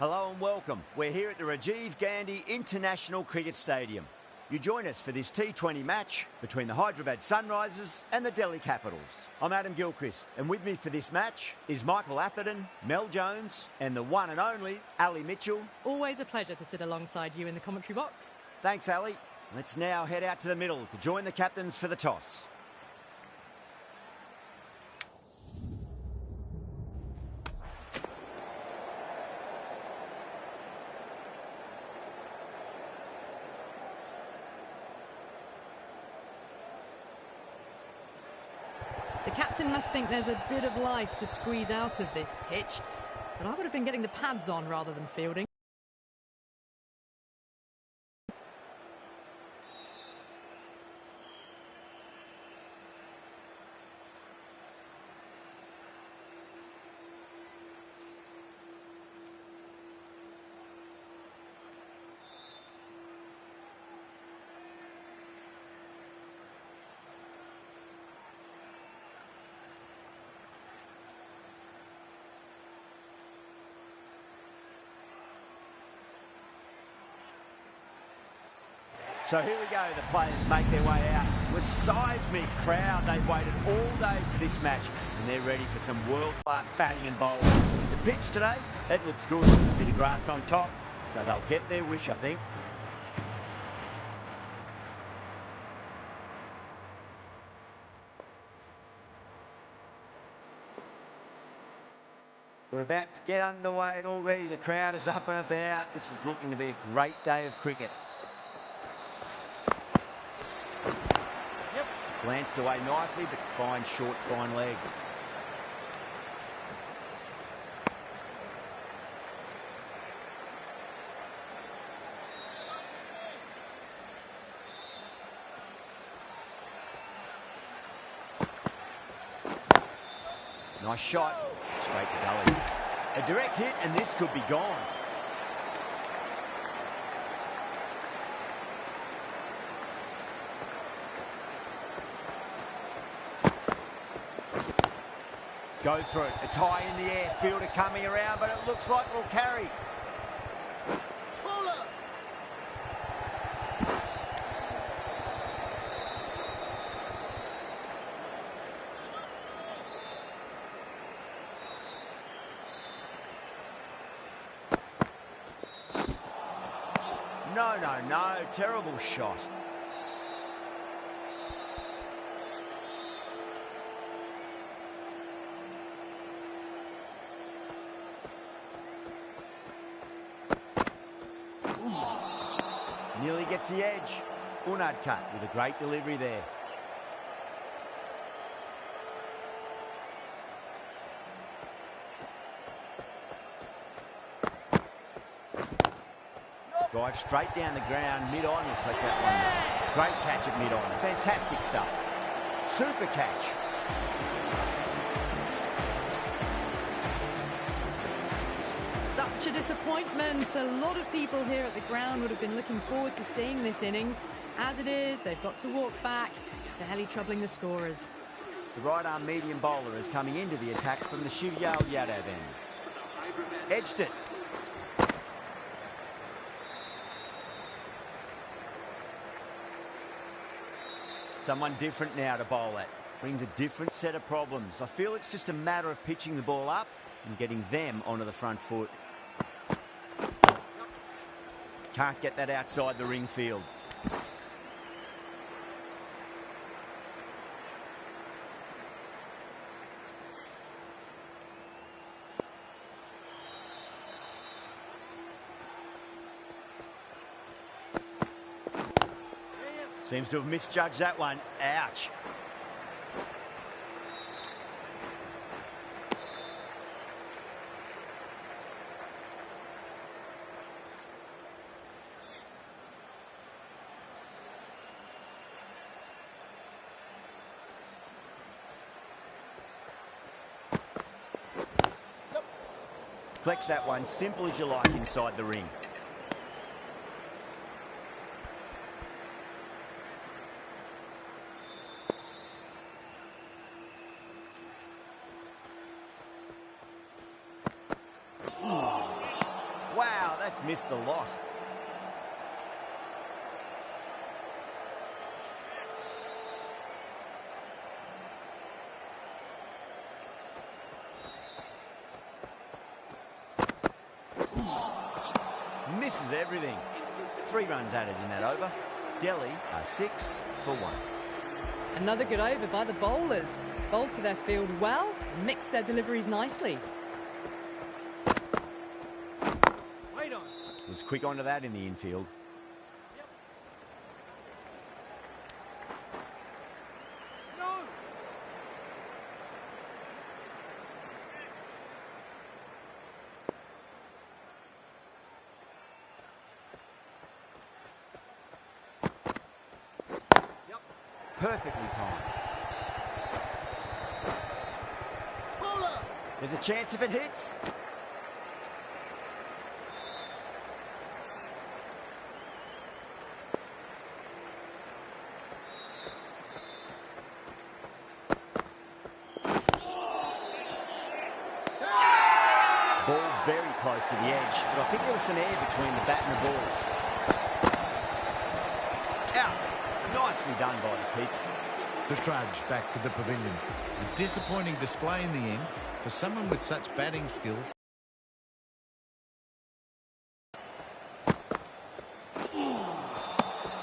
Hello and welcome. We're here at the Rajiv Gandhi International Cricket Stadium. You join us for this T20 match between the Hyderabad Sunrisers and the Delhi Capitals. I'm Adam Gilchrist, and with me for this match is Michael Atherton, Mel Jones, and the one and only Ali Mitchell. Always a pleasure to sit alongside you in the commentary box. Thanks, Ali. Let's now head out to the middle to join the captains for the toss. The captain must think there's a bit of life to squeeze out of this pitch, but I would have been getting the pads on rather than fielding. So here we go, the players make their way out to a seismic crowd. They've waited all day for this match and they're ready for some world-class batting and bowling. The pitch today, it looks good. A bit of grass on top, so they'll get their wish, I think. We're about to get underway and already the crowd is up and about. This is looking to be a great day of cricket. Glanced away nicely, but fine, short, fine leg. Nice shot, straight to gully. A direct hit, and this could be gone. Goes through it. It's high in the air. Fielder coming around, but it looks like it'll carry. Puller. No. Terrible shot. Nearly gets the edge. Unadkat with a great delivery there. Drive straight down the ground, mid-on, he'll collect that one. Great catch at mid-on. Fantastic stuff. Super catch. Such a disappointment. A lot of people here at the ground would have been looking forward to seeing this innings. As it is, they've got to walk back. Barely troubling the scorers. The right-arm medium bowler is coming into the attack from the Shivyal Yadav end. Edged it. Someone different now to bowl at. Brings a different set of problems. I feel it's just a matter of pitching the ball up and getting them onto the front foot. Can't get that outside the ring field. Seems to have misjudged that one. Ouch. Flex that one, simple as you like, inside the ring. that's missed the lot. Misses everything. 3 runs added in that over. Delhi are 6 for 1. Another good over by the bowlers. Bowled to their field well, mixed their deliveries nicely. Wait on. Was quick onto that in the infield. Yep. No. Yep. Perfectly timed. Bowler. There's a chance if it hits. Ball very close to the edge, but I think there was some air between the bat and the ball. Out. Nicely done by the keeper. The trudge back to the pavilion. A disappointing display in the end for someone with such batting skills.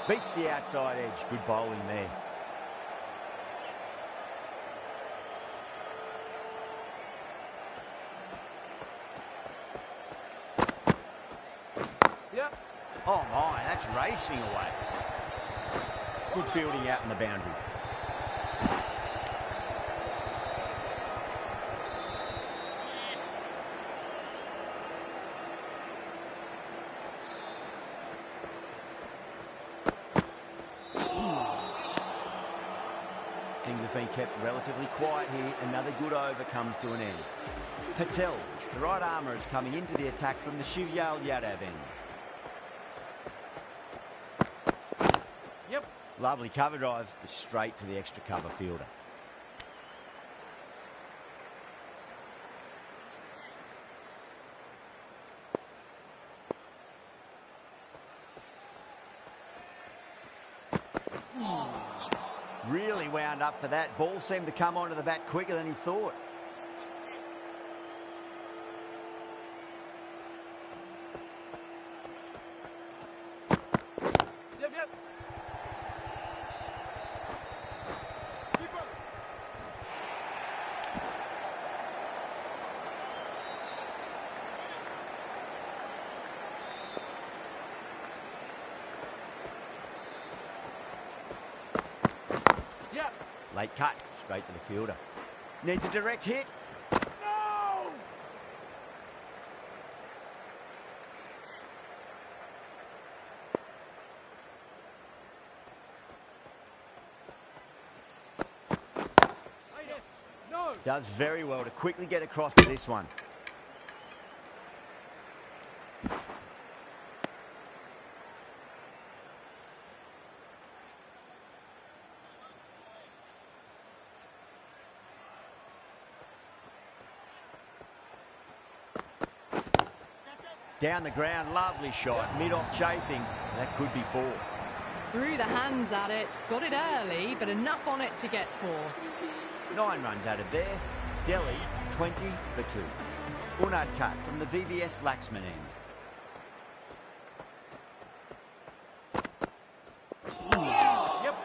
Beats the outside edge. Good bowling there. Yep. Oh my, that's racing away. Good fielding out in the boundary. Things have been kept relatively quiet here. Another good over comes to an end. Patel, the right armour, is coming into the attack from the Shivyal Yadav end. Yep. Lovely cover drive, but straight to the extra cover fielder. Really wound up for that. Ball seemed to come onto the bat quicker than he thought. Yep, yep. Keeper. Yep. Late cut, straight to the fielder. Needs a direct hit. No! Wait it. No! Does very well to quickly get across to this one. Down the ground, lovely shot. Mid-off chasing. That could be 4. Threw the hands at it, got it early, but enough on it to get 4. 9 runs added there. Delhi, 20 for 2. Unad cut from the VVS Laxman end. Yep.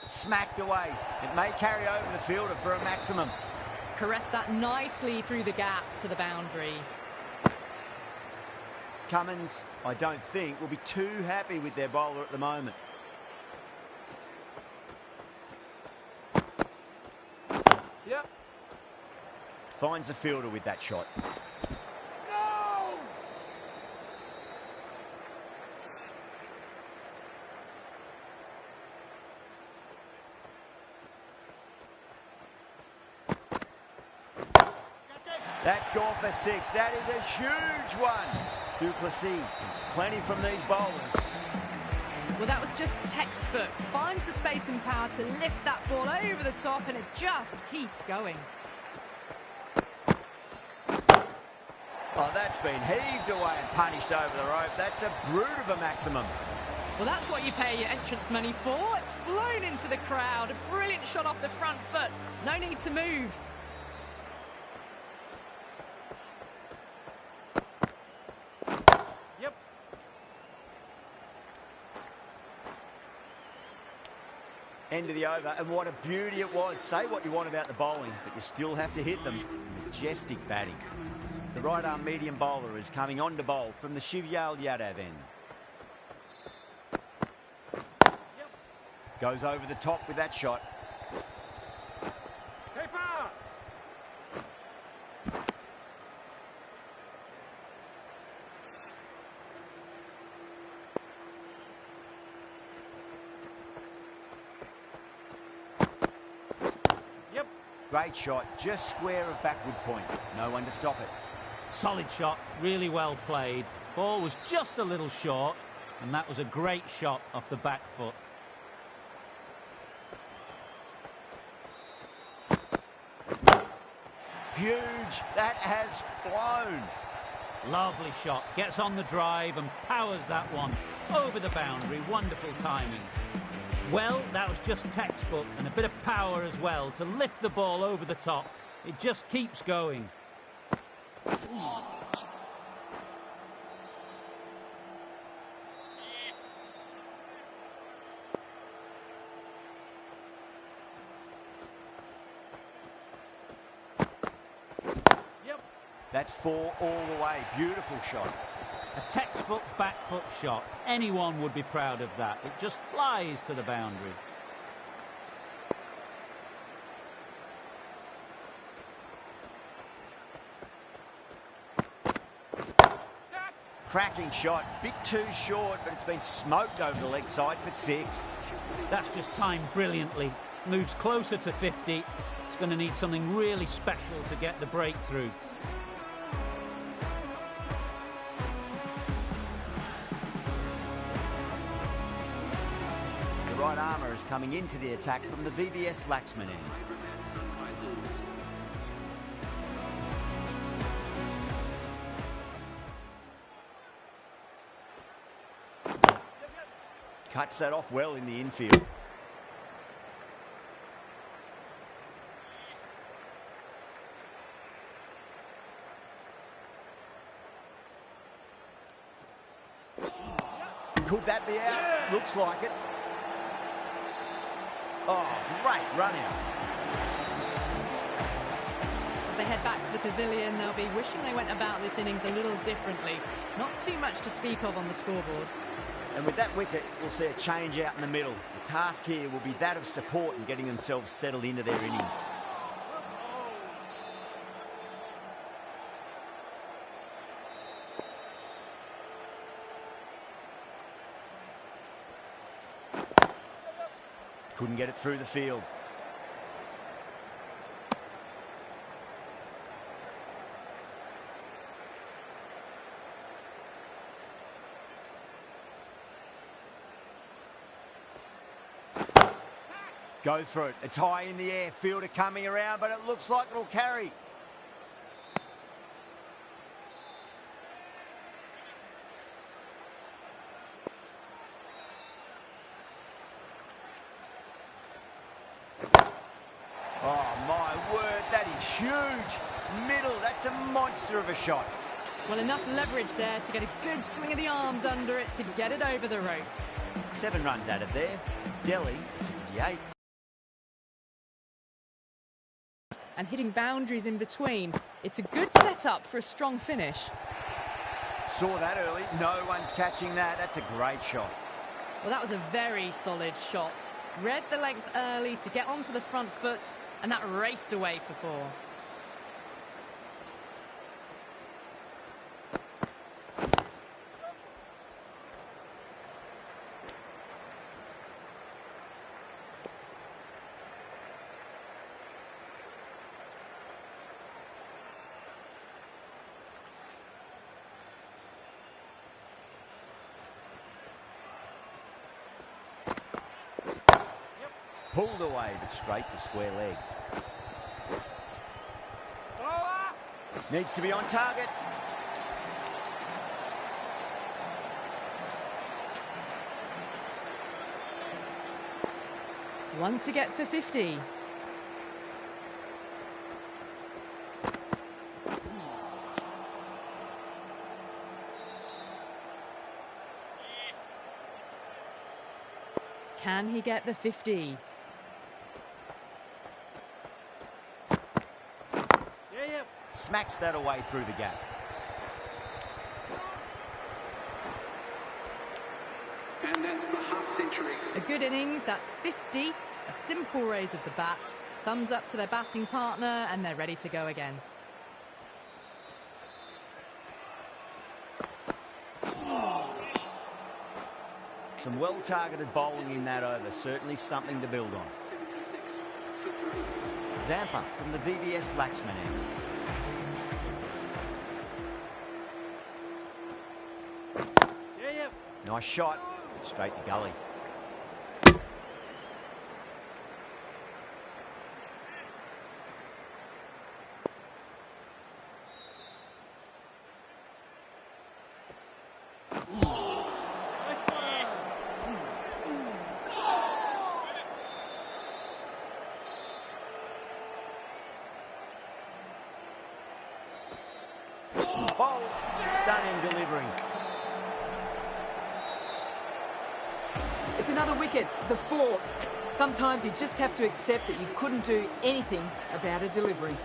Smacked away. It may carry over the fielder for a maximum. Caressed that nicely through the gap to the boundary. Cummins, I don't think, will be too happy with their bowler at the moment. Yep. Finds the fielder with that shot. No! That's gone for 6. That is a huge one. Duplessis gets plenty from these bowlers. Well, that was just textbook. Finds the space and power to lift that ball over the top, and it just keeps going. Oh, that's been heaved away and punished over the rope. That's a brute of a maximum. Well, that's what you pay your entrance money for. It's flown into the crowd. A brilliant shot off the front foot. No need to move. Yep. End of the over, and what a beauty it was. Say what you want about the bowling, but you still have to hit them. Majestic batting. The right-arm medium bowler is coming on to bowl from the Shivyal Yadav end. Goes over the top with that shot. Keeper! Yep. Great shot, just square of backward point. No one to stop it. Solid shot, really well played. Ball was just a little short, and that was a great shot off the back foot. Huge, that has flown. Lovely shot, gets on the drive and powers that one over the boundary. Wonderful timing. Well, that was just textbook, and a bit of power as well to lift the ball over the top. It just keeps going. That's 4 all the way. Beautiful shot. A textbook back foot shot. Anyone would be proud of that. It just flies to the boundary. Cracking shot. Bit too short, but it's been smoked over the leg side for 6. That's just timed brilliantly. Moves closer to 50. It's going to need something really special to get the breakthrough. The right armour is coming into the attack from the VVS Laxman end. Cuts that off well in the infield. Could that be out? Yeah. Looks like it. Oh, great run out. As they head back to the pavilion, they'll be wishing they went about this innings a little differently. Not too much to speak of on the scoreboard. And with that wicket, we'll see a change out in the middle. The task here will be that of support and getting themselves settled into their innings. Couldn't get it through the field. Goes for it. It's high in the air. Fielder coming around, but it looks like it'll carry. Oh, my word, that is huge. Middle, that's a monster of a shot. Well, enough leverage there to get a good swing of the arms under it to get it over the rope. 7 runs added there. Delhi, 68. And hitting boundaries in between. It's a good setup for a strong finish. Saw that early. No one's catching that. That's a great shot. Well, that was a very solid shot. Read the length early to get onto the front foot, and that raced away for 4. Pulled away, but straight to square leg. Needs to be on target. One to get for 50. Can he get the 50? Yeah. Smacks that away through the gap. And that's the half century. A good innings, that's 50. A simple raise of the bats. Thumbs up to their batting partner, and they're ready to go again. Some well-targeted bowling in that over. Certainly something to build on. 76 for 3. Zampa from the VVS Laxman end. Yeah. Nice shot. Straight to gully. Bowl. Stunning delivery. It's another wicket, the 4th. Sometimes you just have to accept that you couldn't do anything about a delivery.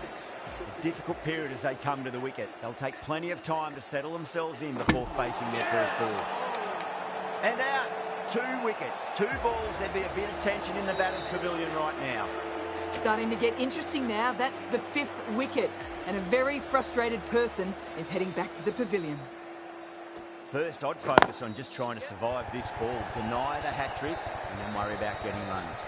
A difficult period as they come to the wicket. They'll take plenty of time to settle themselves in before facing their first ball. And out. 2 wickets, 2 balls. There'd be a bit of tension in the batter's pavilion right now. Starting to get interesting now. That's the 5th wicket. And a very frustrated person is heading back to the pavilion. First, I'd focus on just trying to survive this ball, deny the hat-trick, and then worry about getting runs.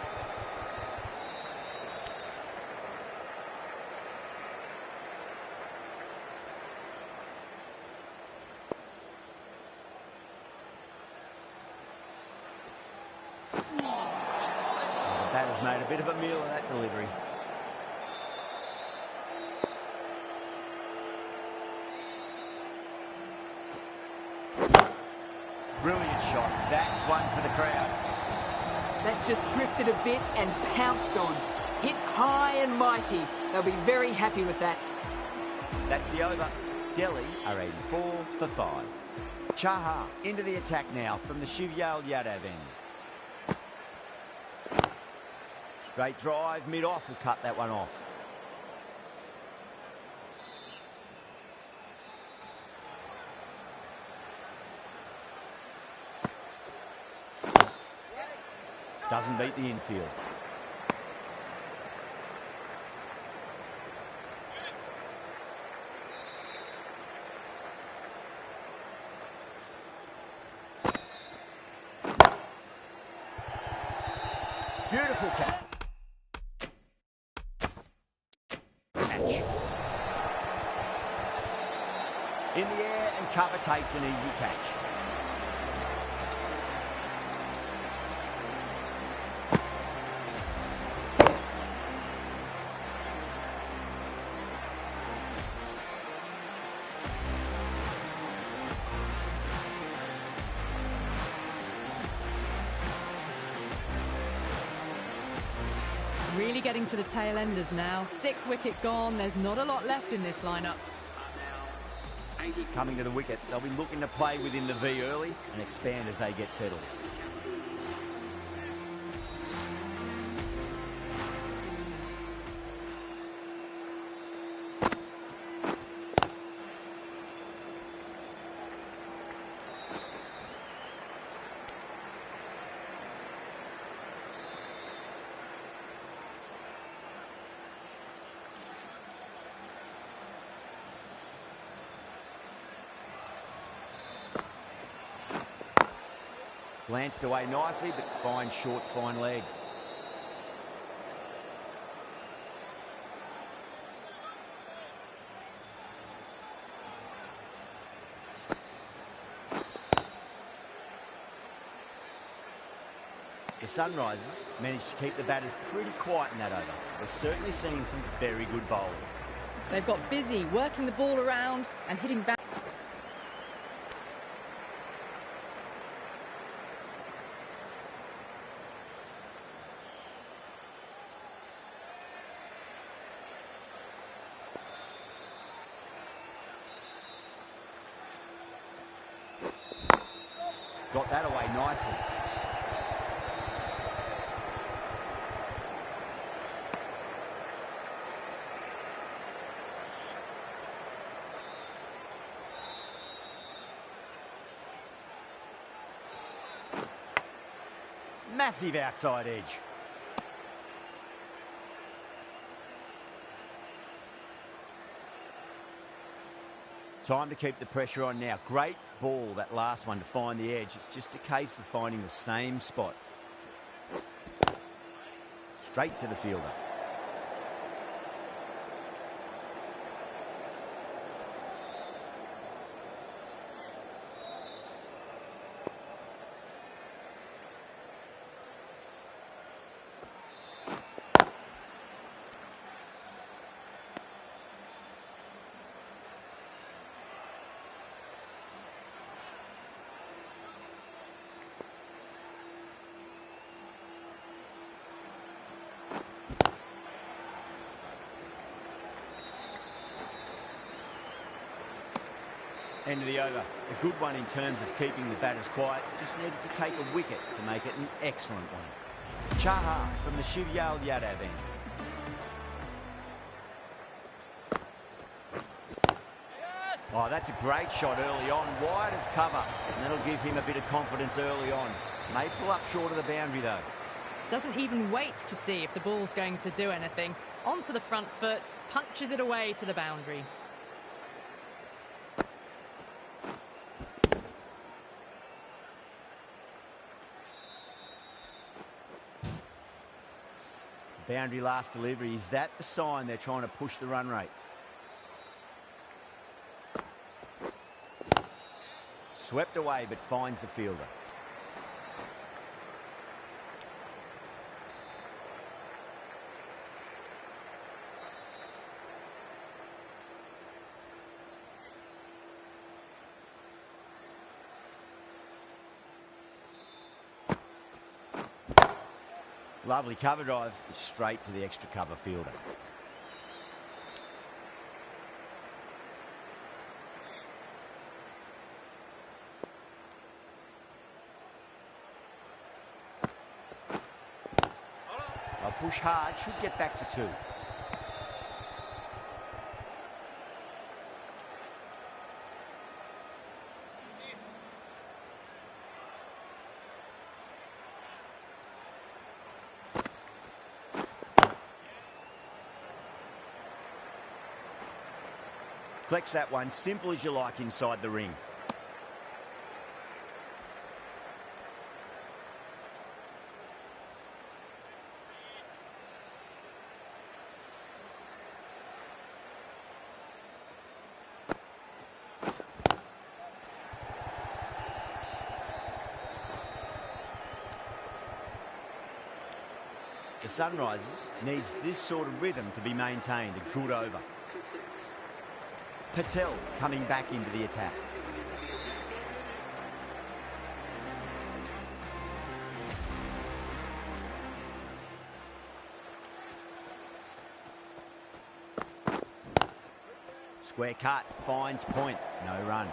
The batter's made a bit of a meal of that delivery. Brilliant shot. That's one for the crowd. That just drifted a bit and pounced on. Hit high and mighty. They'll be very happy with that. That's the over. Delhi are 84 for 5. Chahar into the attack now from the Shivyal Yadav end. Straight drive, mid-off will cut that one off. Doesn't beat the infield. Beautiful catch. In the air and cover takes an easy catch. Really getting to the tail enders now. 6th wicket gone. There's not a lot left in this lineup. Coming to the wicket, they'll be looking to play within the V early and expand as they get settled. Glanced away nicely, but fine short, fine leg. The Sunrisers managed to keep the batters pretty quiet in that over. They're certainly seeing some very good bowling. They've got busy working the ball around and hitting back. Got that away nicely. Massive outside edge. Time to keep the pressure on now. Great ball, that last one, to find the edge. It's just a case of finding the same spot. Straight to the fielder. End of the over. A good one in terms of keeping the batters quiet. Just needed to take a wicket to make it an excellent one. Chahar from the Shivyal Yadav end. Oh, that's a great shot early on. Wide of cover. And that'll give him a bit of confidence early on. May pull up short of the boundary though. Doesn't even wait to see if the ball's going to do anything. Onto the front foot, punches it away to the boundary. Boundary last delivery. Is that the sign they're trying to push the run rate? Swept away but finds the fielder. Lovely cover drive, straight to the extra cover fielder. I'll push hard, should get back for two. Collects that one, simple as you like inside the ring. The Sunrisers needs this sort of rhythm to be maintained. A good over. Patel coming back into the attack. Square cut, finds point, no run.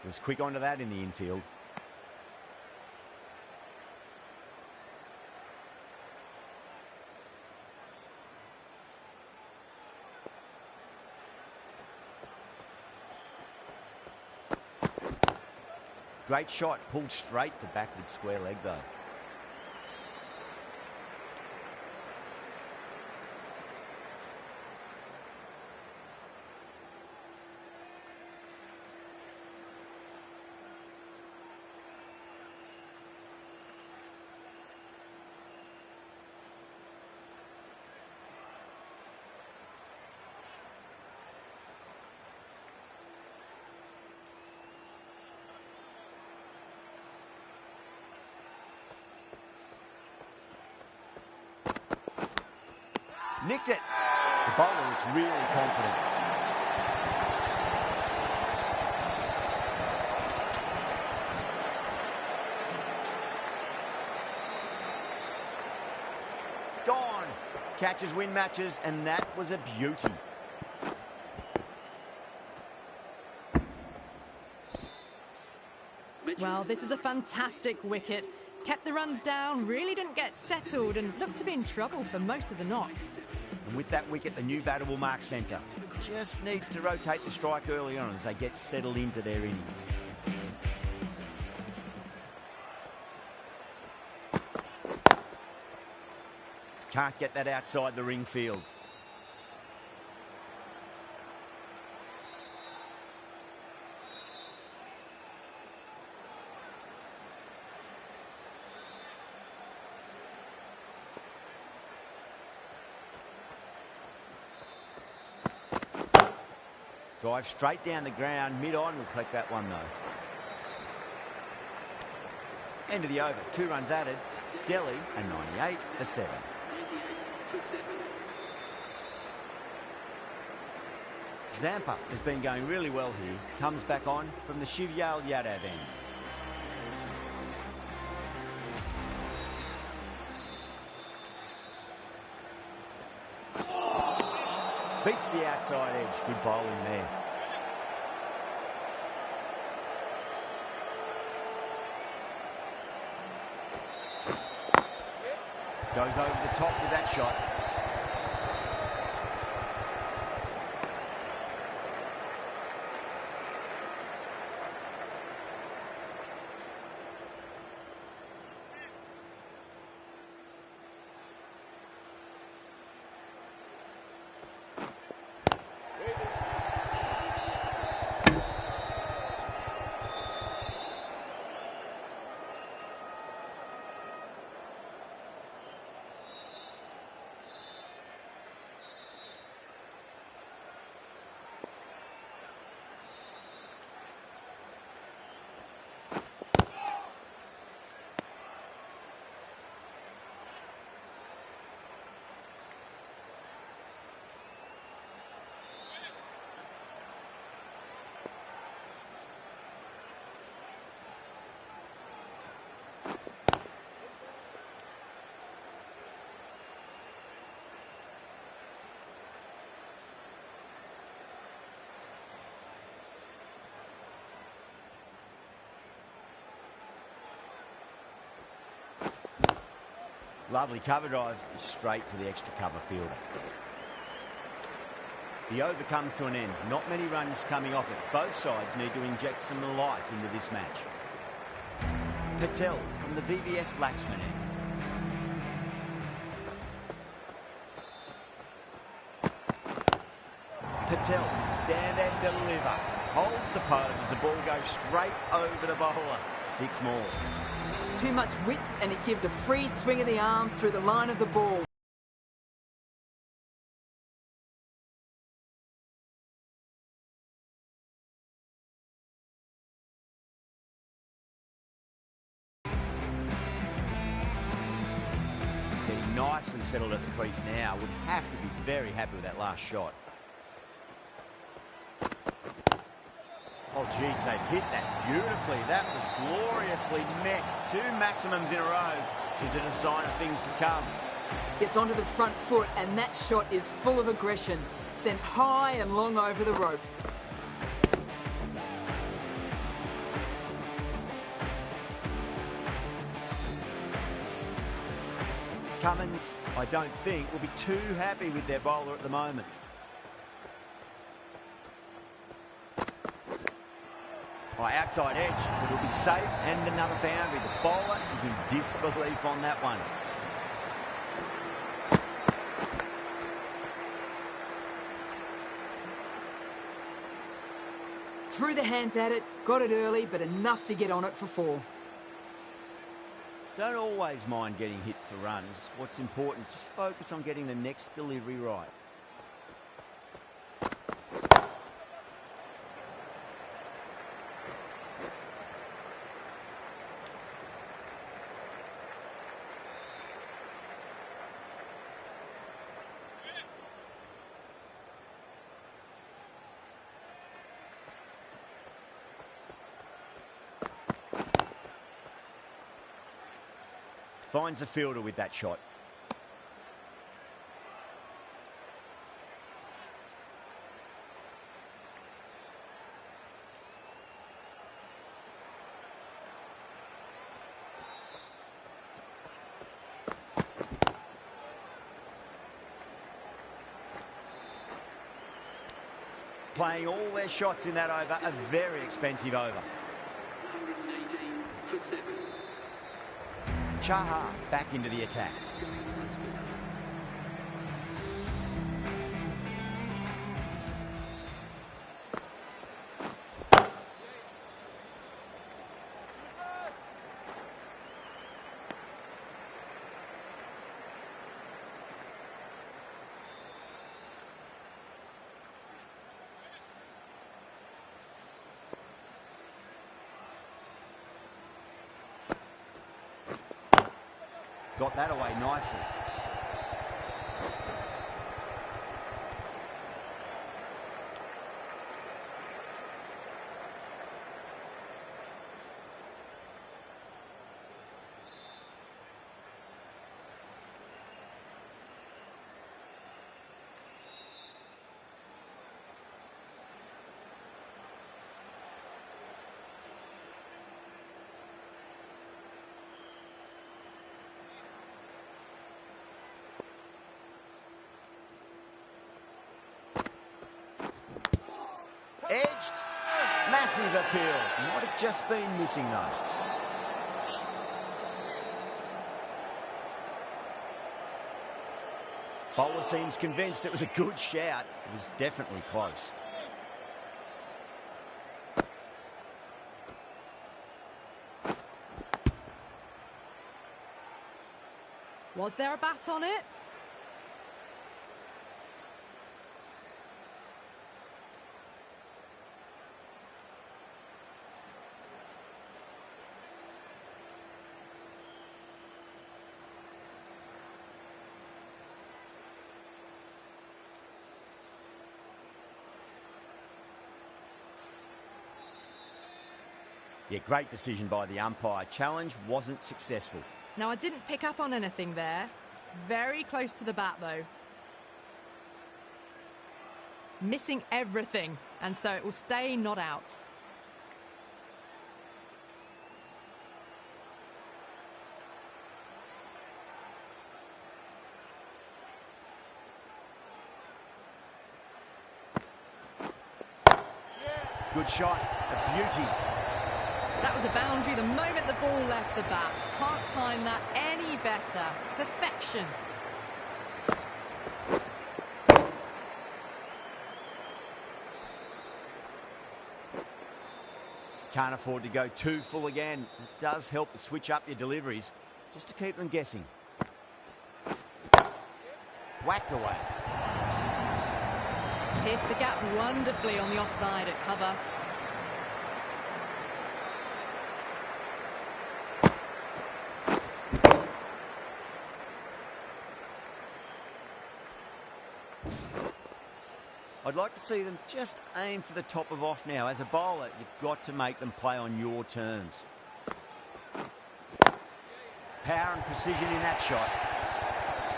Was quick onto that in the infield. Great shot, pulled straight to backward square leg though. Nicked it. The bowler looks really confident. Gone. Catches win matches, and that was a beauty. Well, this is a fantastic wicket. Kept the runs down, really didn't get settled, and looked to be in trouble for most of the knock. And with that wicket, the new batter will mark centre. Just needs to rotate the strike early on as they get settled into their innings. Can't get that outside the ring field. Drive straight down the ground, mid-on will collect that one though. End of the over, 2 runs added. Delhi and 98 for 7. Zampa has been going really well here. Comes back on from the Shivyal Yadav end. Beats the outside edge. Good bowling there. Goes over the top with that shot. Lovely cover drive straight to the extra cover fielder. The over comes to an end. Not many runs coming off it. Both sides need to inject some life into this match. Patel from the VVS Laxman end. Patel, stand and deliver. Holds the pose as the ball goes straight over the bowler. 6 more. Too much width and it gives a free swing of the arms through the line of the ball. Getting nice and settled at the crease now. Would have to be very happy with that last shot. Oh, geez, they've hit that beautifully. That was gloriously met. 2 maximums in a row. Is it a sign of things to come? Gets onto the front foot and that shot is full of aggression. Sent high and long over the rope. Cummins, I don't think, will be too happy with their bowler at the moment. Oh, outside edge, but it'll be safe and another boundary. The bowler is in disbelief on that one. Threw the hands at it, got it early, but enough to get on it for 4. Don't always mind getting hit for runs. What's important, just focus on getting the next delivery right. Finds the fielder with that shot. Playing all their shots in that over, a very expensive over. 118 for 7. Chaha back into the attack. Got that away nicely. Edged. Massive appeal. Might have just been missing though. Bowler seems convinced it was a good shout. It was definitely close. Was there a bat on it? Yeah, great decision by the umpire. Challenge wasn't successful. Now, I didn't pick up on anything there. Very close to the bat, though. Missing everything, and so it will stay not out. Good shot, a beauty. That was a boundary the moment the ball left the bat. Can't time that any better. Perfection. Can't afford to go too full again. It does help to switch up your deliveries, just to keep them guessing. Whacked away. Pierced the gap wonderfully on the offside at cover. I'd like to see them just aim for the top of off now. As a bowler, you've got to make them play on your terms. Power and precision in that shot.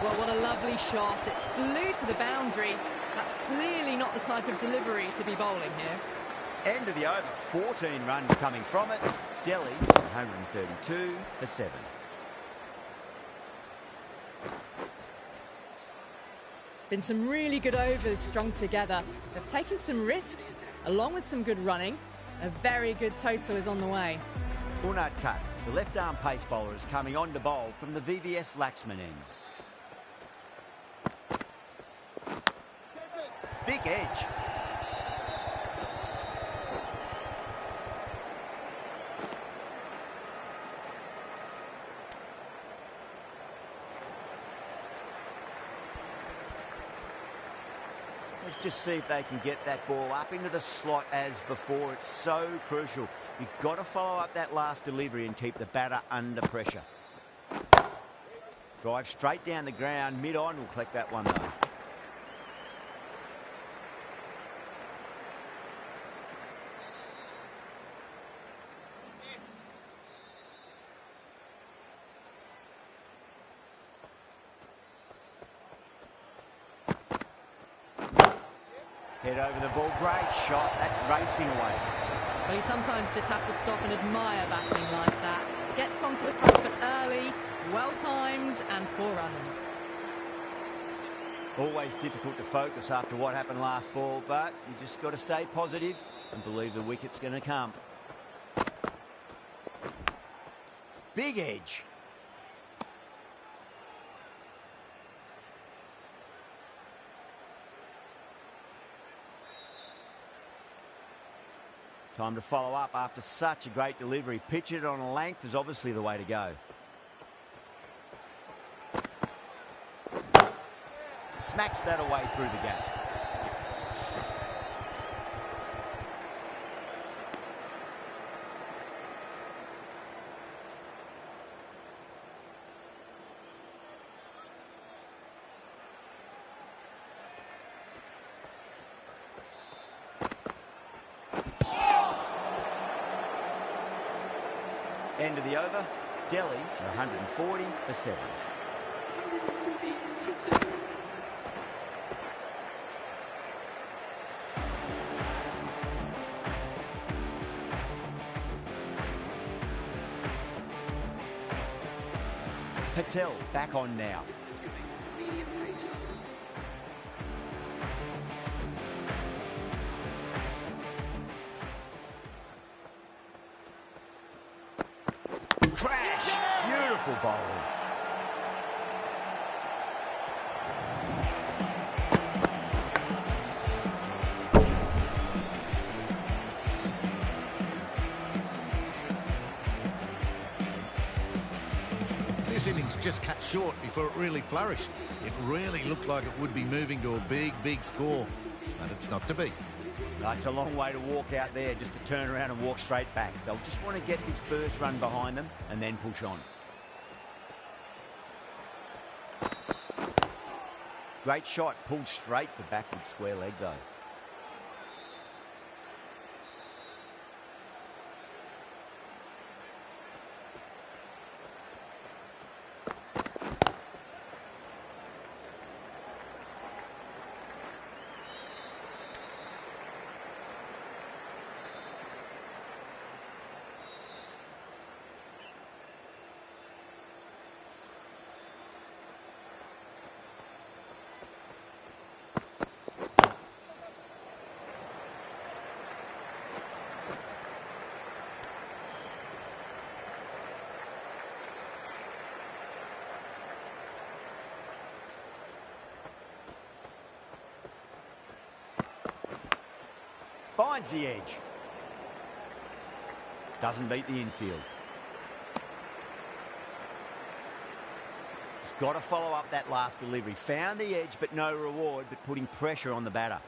Well, what a lovely shot. It flew to the boundary. That's clearly not the type of delivery to be bowling here. End of the over, 14 runs coming from it. Delhi, 132 for 7. Been some really good overs strung together. They've taken some risks, along with some good running. A very good total is on the way. Unadkat, the left-arm pace bowler, is coming on to bowl from the VVS Laxman end. Thick edge. Let's just see if they can get that ball up into the slot as before. It's so crucial. You've got to follow up that last delivery and keep the batter under pressure. Drive straight down the ground. Mid-on will collect that one though. Head over the ball. Great shot. That's racing away. Well, you sometimes just have to stop and admire batting like that. Gets onto the front foot early, well-timed, and 4 runs. Always difficult to focus after what happened last ball, but you just got to stay positive and believe the wicket's going to come. Big edge. Time to follow up after such a great delivery. Pitch it on a length is obviously the way to go. Smacks that away through the gap. End of the over. Delhi are 140 for 7. 140 for 7. Patel back on now. Medium pacer. Crash! Beautiful bowling. This innings just cut short before it really flourished. It really looked like it would be moving to a big, big score, but it's not to be. It's a long way to walk out there just to turn around and walk straight back. They'll just want to get this first run behind them and then push on. Great shot, pulled straight to backward square leg though. Finds the edge. Doesn't beat the infield. Just got to follow up that last delivery. Found the edge, but no reward, but putting pressure on the batter.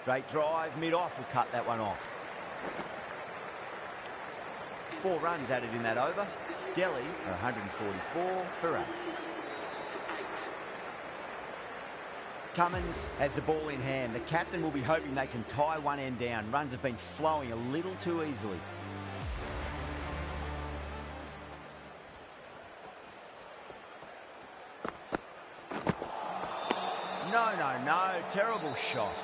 Straight drive, mid-off will cut that one off. 4 runs added in that over. Delhi are 144 for 8. Cummins has the ball in hand. The captain will be hoping they can tie one end down. Runs have been flowing a little too easily. No. Terrible shot.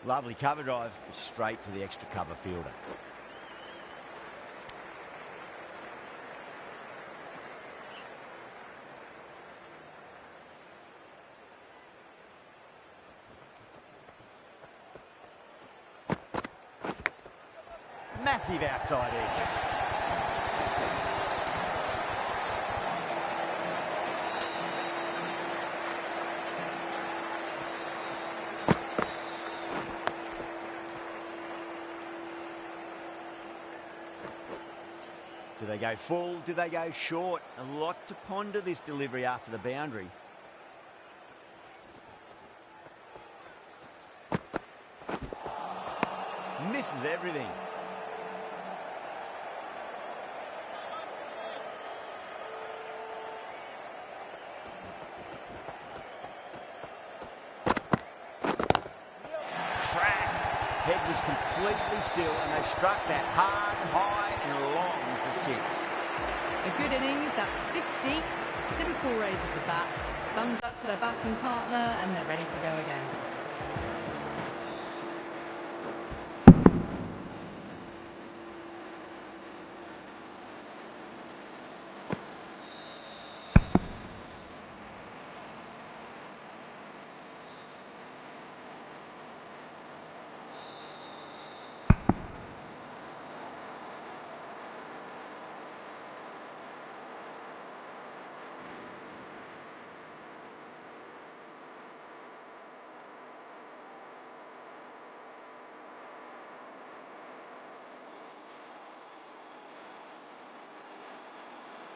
Lovely cover drive, straight to the extra cover fielder. Massive outside edge. Do they go full? Do they go short? A lot to ponder this delivery after the boundary. Misses everything. Head was completely still and they struck that hard, high and long for 6. A good innings, that's 50. Simple raise of the bats. Thumbs up to their batting partner and they're ready to go again.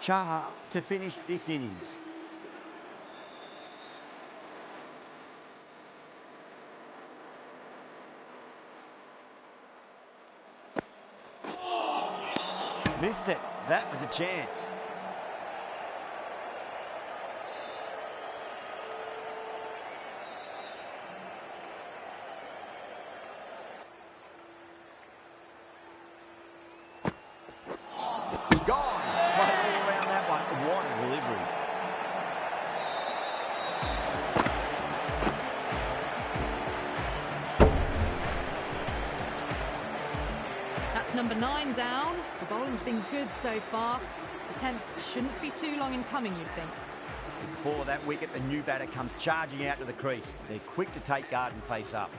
Chaha to finish this innings. Missed it. That was a chance. Gone. Played all around that one. What a delivery. That's number 9 down. The bowling's been good so far. The 10th shouldn't be too long in coming, you'd think. Before that wicket, the new batter comes charging out to the crease. They're quick to take guard and face up.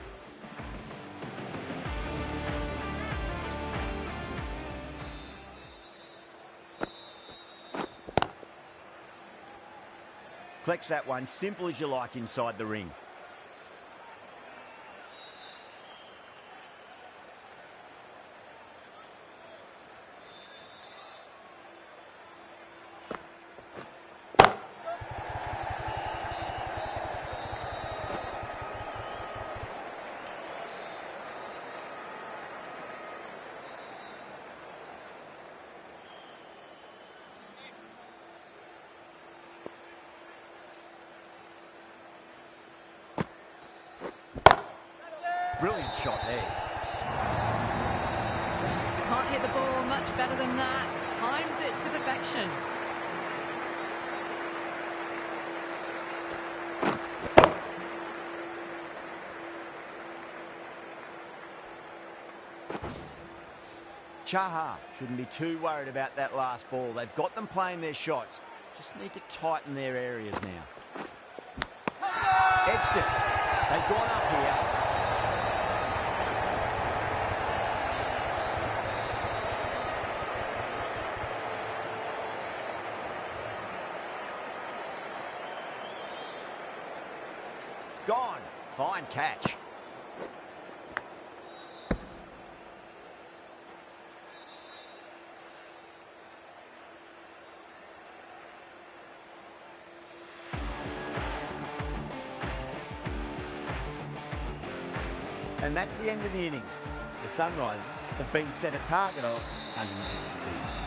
Collects that one, simple as you like inside the ring. Brilliant shot there. Can't hit the ball much better than that. Timed it to perfection. Chaha shouldn't be too worried about that last ball. They've got them playing their shots. Just need to tighten their areas now. Edged it. They've gone up here. Gone. Fine catch. And that's the end of the innings. The Sunrisers have been set a target of 162.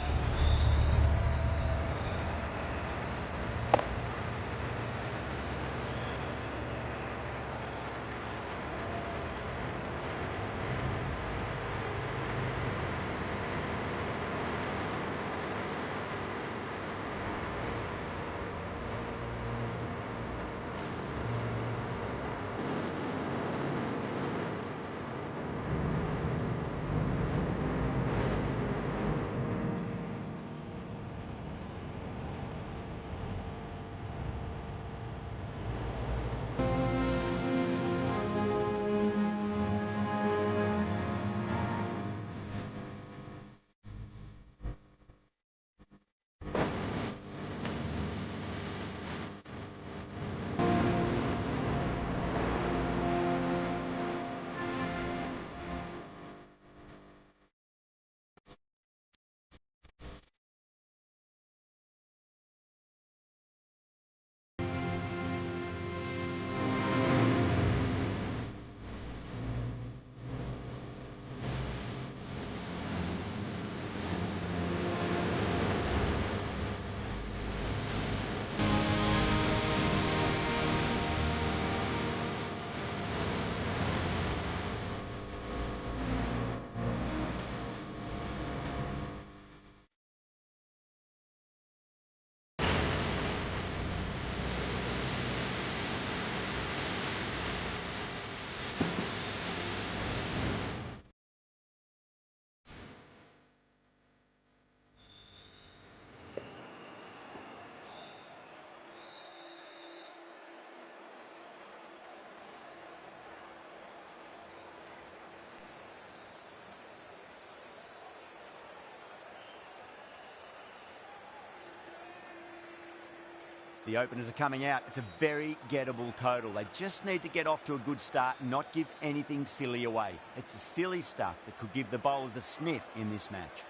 The openers are coming out. It's a very gettable total. They just need to get off to a good start and not give anything silly away. It's the silly stuff that could give the bowlers a sniff in this match.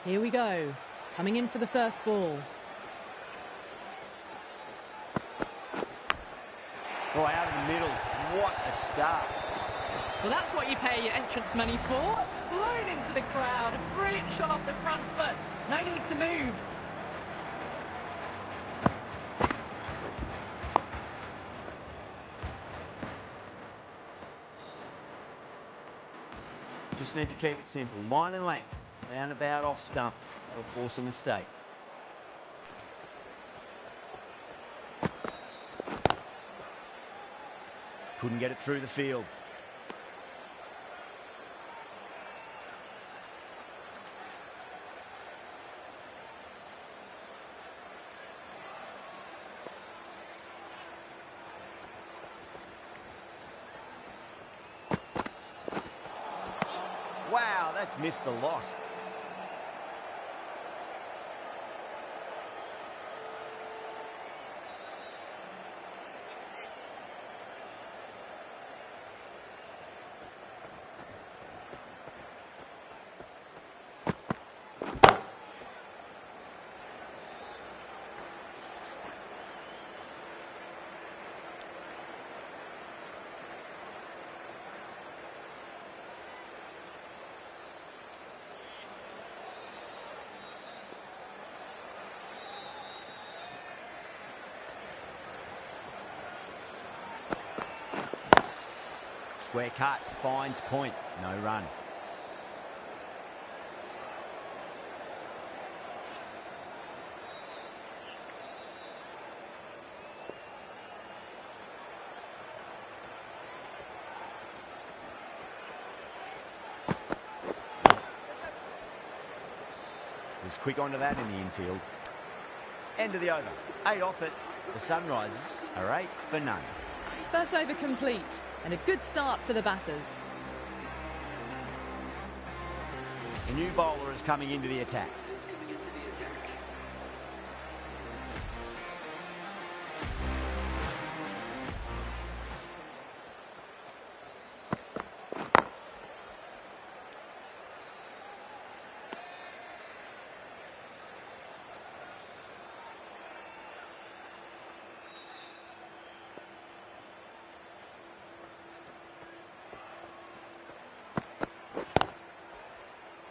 Here we go. Coming in for the first ball. Oh, out of the middle. What a start. Well, that's what you pay your entrance money for. It's blown into the crowd. A brilliant shot off the front foot. No need to move. Just need to keep it simple. Line and length. Round about off stump. That'll force a mistake. Couldn't get it through the field. Wow, that's missed the lot. Square cut, finds point, no run. Was quick onto that in the infield. End of the over. 8 off it. The Sunrisers are 8 for none. First over complete, and a good start for the batters. A new bowler is coming into the attack.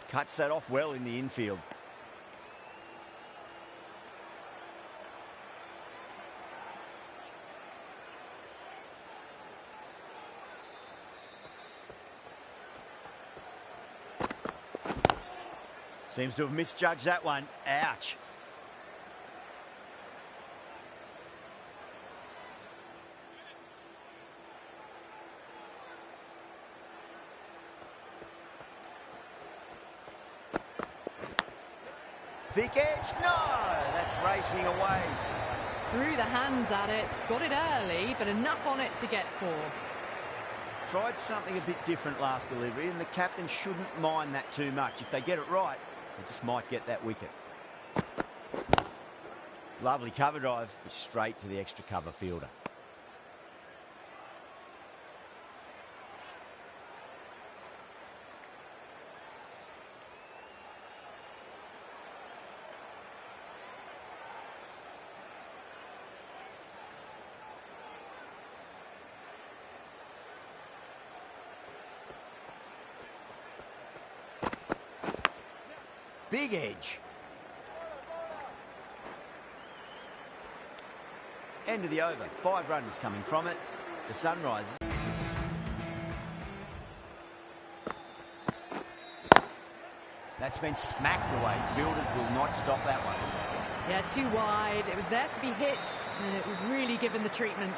Cuts that off well in the infield. Seems to have misjudged that one. Ouch. Thick edge, no! That's racing away. Threw the hands at it, got it early, but enough on it to get 4. Tried something a bit different last delivery, and the captain shouldn't mind that too much. If they get it right, they just might get that wicket. Lovely cover drive, straight to the extra cover fielder. Big edge. End of the over. 5 runners coming from it. The Sunrisers. That's been smacked away. Fielders will not stop that one. Yeah, too wide. It was there to be hit, and it was really given the treatment.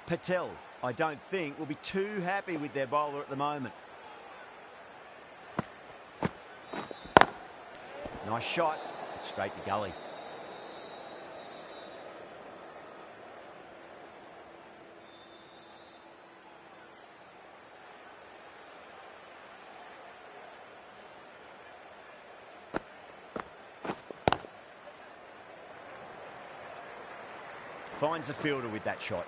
Patel, I don't think, will be too happy with their bowler at the moment. Nice shot, straight to gully. Finds the fielder with that shot.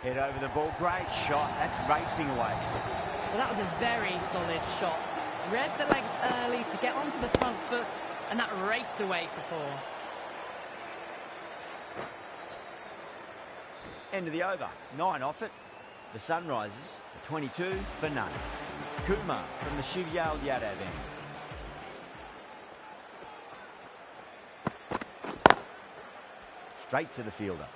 Head over the ball. Great shot. That's racing away. Well, that was a very solid shot. Read the length early to get onto the front foot, and that raced away for 4. End of the over. 9 off it. The Sunrisers, 22 for none. Kumar from the Shivyal Yadav end. Straight to the fielder.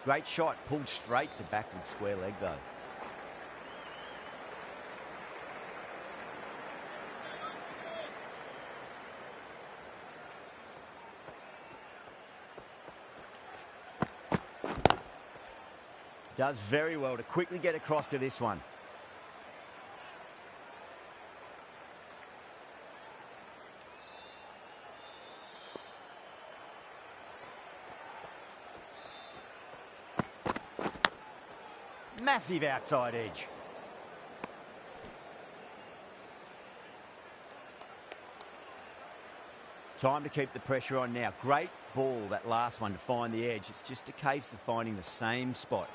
Great shot, pulled straight to backward square leg though. Does very well to quickly get across to this one. Massive outside edge. Time to keep the pressure on now. Great ball, that last one, to find the edge. It's just a case of finding the same spot.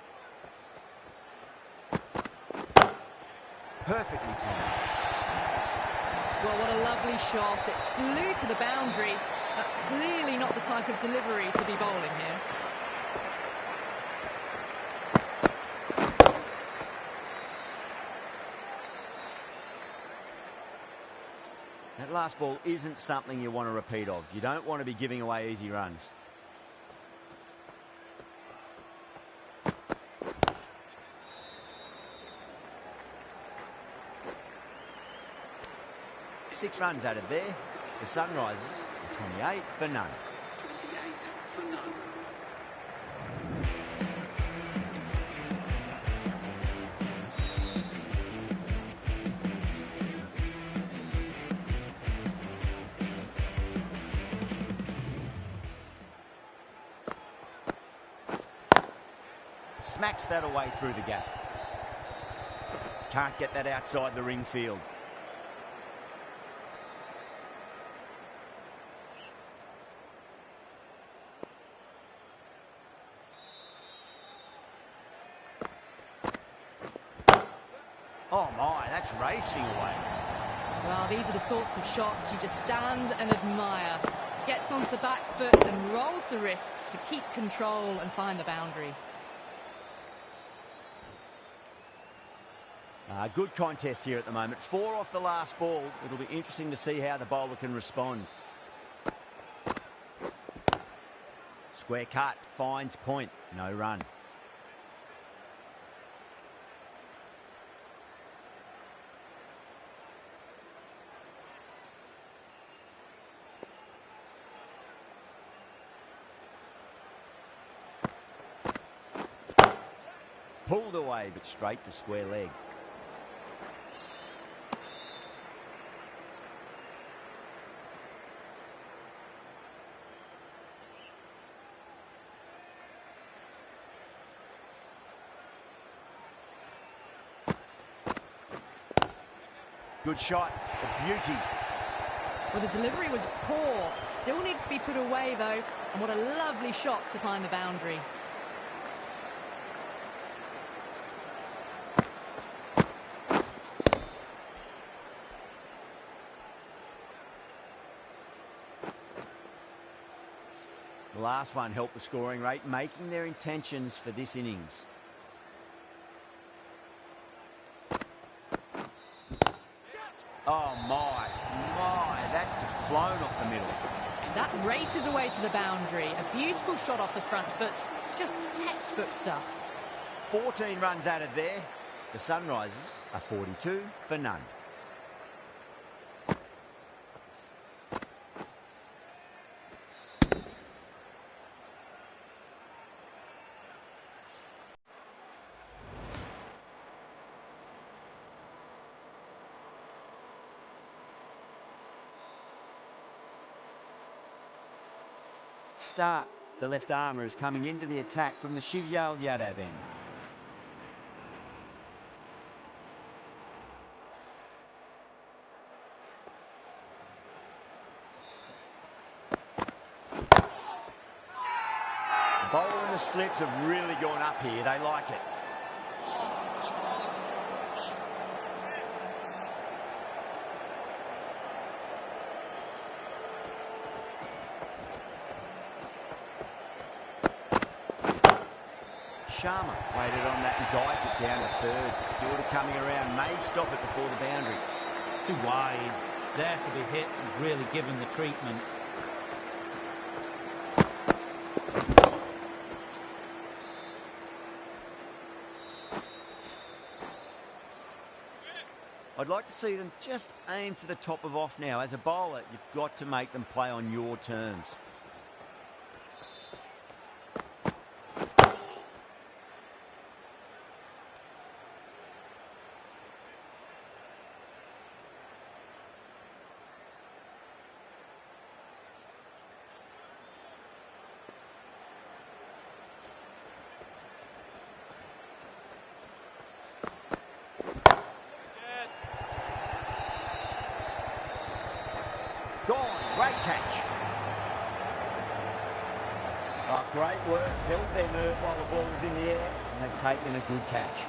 Perfectly timed. Well, what a lovely shot. It flew to the boundary. That's clearly not the type of delivery to be bowling here. That last ball isn't something you want to repeat of. You don't want to be giving away easy runs. Six runs added there. The Sunrisers, 28 for none. 28 for none. Smacks that away through the gap. Can't get that outside the ring field. Oh my, that's racing away. Well, these are the sorts of shots you just stand and admire. Gets onto the back foot and rolls the wrists to keep control and find the boundary. Good contest here at the moment. 4 off the last ball. It'll be interesting to see how the bowler can respond. Square cut, finds point, no run. Pulled away, but straight to square leg. Good shot, a beauty. Well, the delivery was poor. Still needs to be put away, though. And what a lovely shot to find the boundary. The last one helped the scoring rate, making their intentions for this innings. Oh my, that's just flown off the middle. That races away to the boundary. A beautiful shot off the front foot. Just textbook stuff. 14 runs added there. The Sunrisers are 42 for none. Start. The left armour is coming into the attack from the Shivyal Yadav end. The bowler and the slips have really gone up here. They like it. Sharma waited on that and guides it down to third. Fielder coming around may stop it before the boundary. Too wide. It's there to be hit. He's really given the treatment. I'd like to see them just aim for the top of off now. As a bowler, you've got to make them play on your terms. Gone. Great catch. Oh, great work. Held their nerve while the ball was in the air, and they've taken a good catch.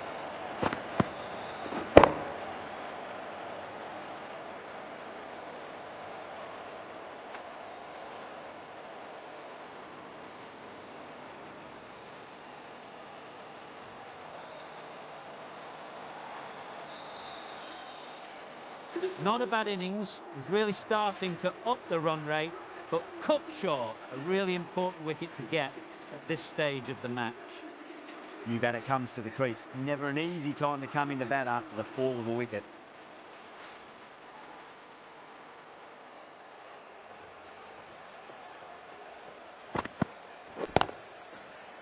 Not a bad innings. He's really starting to up the run rate, but cut short. A really important wicket to get at this stage of the match. New batter comes to the crease. Never an easy time to come into bat after the fall of a wicket.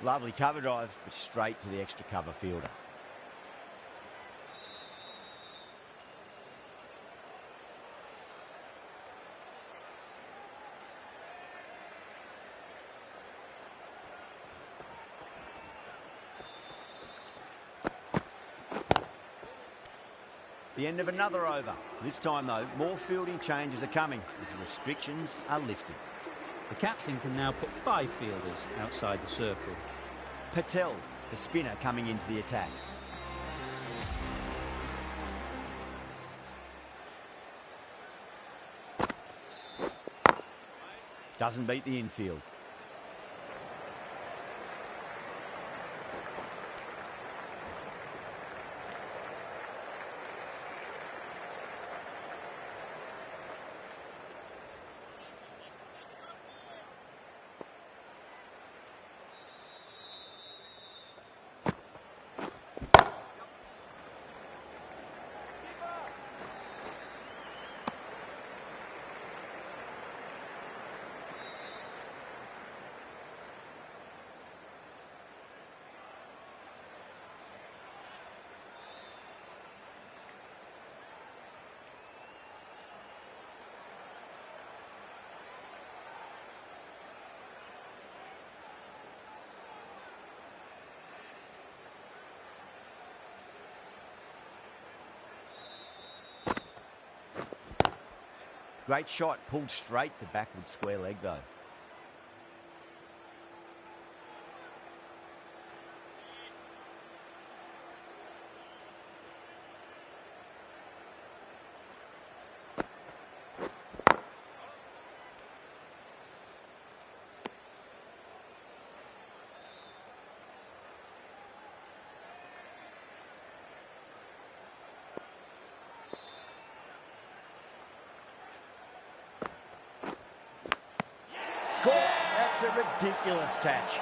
Lovely cover drive, but straight to the extra cover fielder. The end of another over. This time, though, more fielding changes are coming as the restrictions are lifted. The captain can now put 5 fielders outside the circle. Patel, the spinner, coming into the attack. Doesn't beat the infield. Great shot, pulled straight to backward square leg though. That's a ridiculous catch.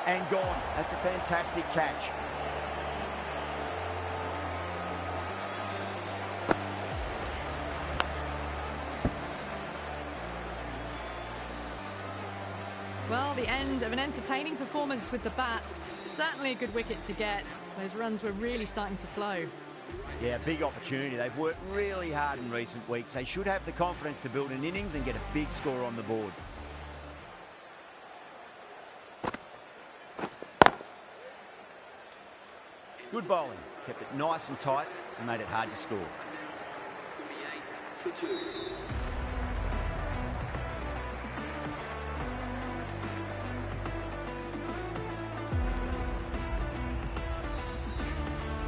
And gone. That's a fantastic catch. Well, the end of an entertaining performance with the bat. Certainly a good wicket to get. Those runs were really starting to flow. Yeah, big opportunity. They've worked really hard in recent weeks. They should have the confidence to build an innings and get a big score on the board. Good bowling. Kept it nice and tight and made it hard to score. 28 for 2.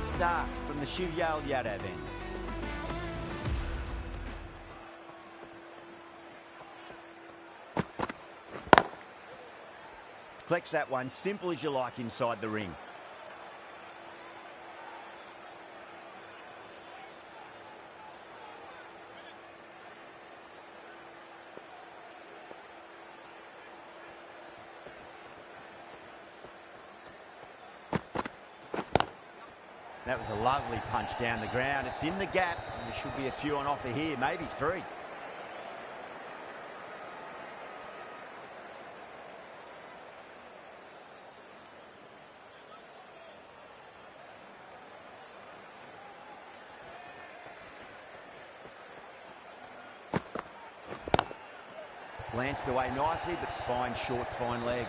Start from the Shivyal Yadav end. Collects that one, simple as you like inside the ring. That was a lovely punch down the ground. It's in the gap. There should be a few on offer here, maybe 3. Glanced away nicely, but fine short, fine leg.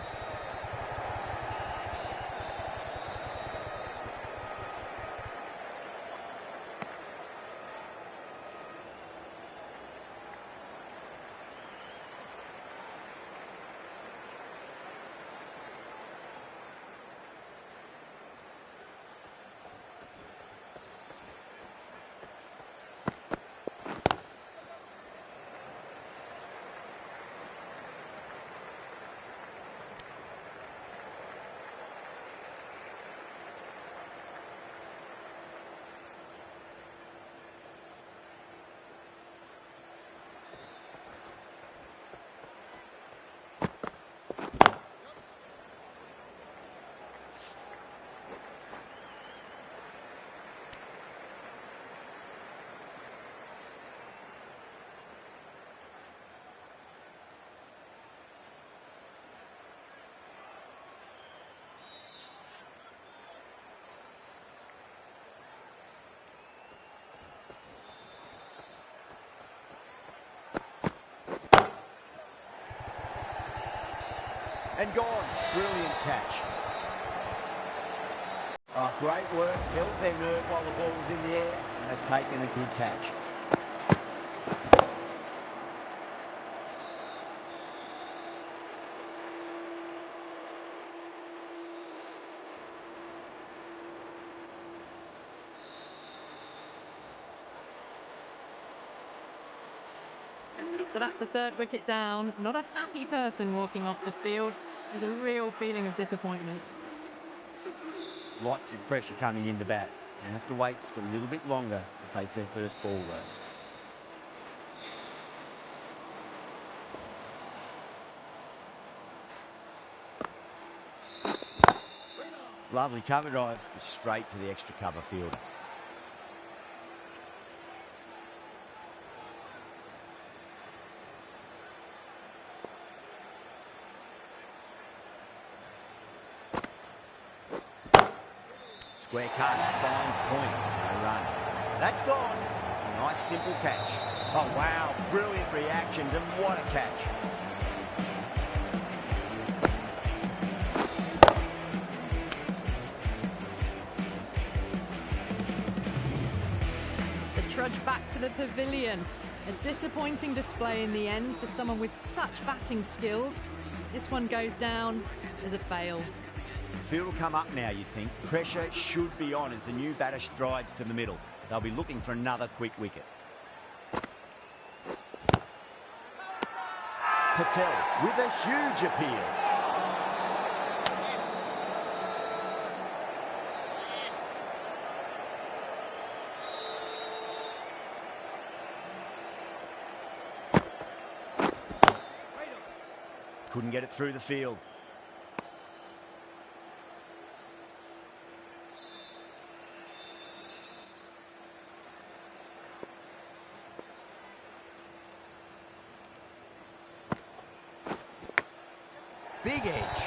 And gone. Brilliant catch. Oh, great work. Held their nerve while the ball was in the air and have taken a good catch. So that's the 3rd wicket down. Not a happy person walking off the field. There's a real feeling of disappointment. Lots of pressure coming into bat. They have to wait just a little bit longer to face their first ball though. Lovely cover drive. Straight to the extra cover fielder. Square cut, finds point, no run. That's gone. Nice simple catch. Oh wow, brilliant reactions and what a catch. The trudge back to the pavilion. A disappointing display in the end for someone with such batting skills. This one goes down as a fail. Field will come up now, you'd think. Pressure should be on as the new batter strides to the middle. They'll be looking for another quick wicket. Patel with a huge appeal. couldn't get it through the field. Big edge.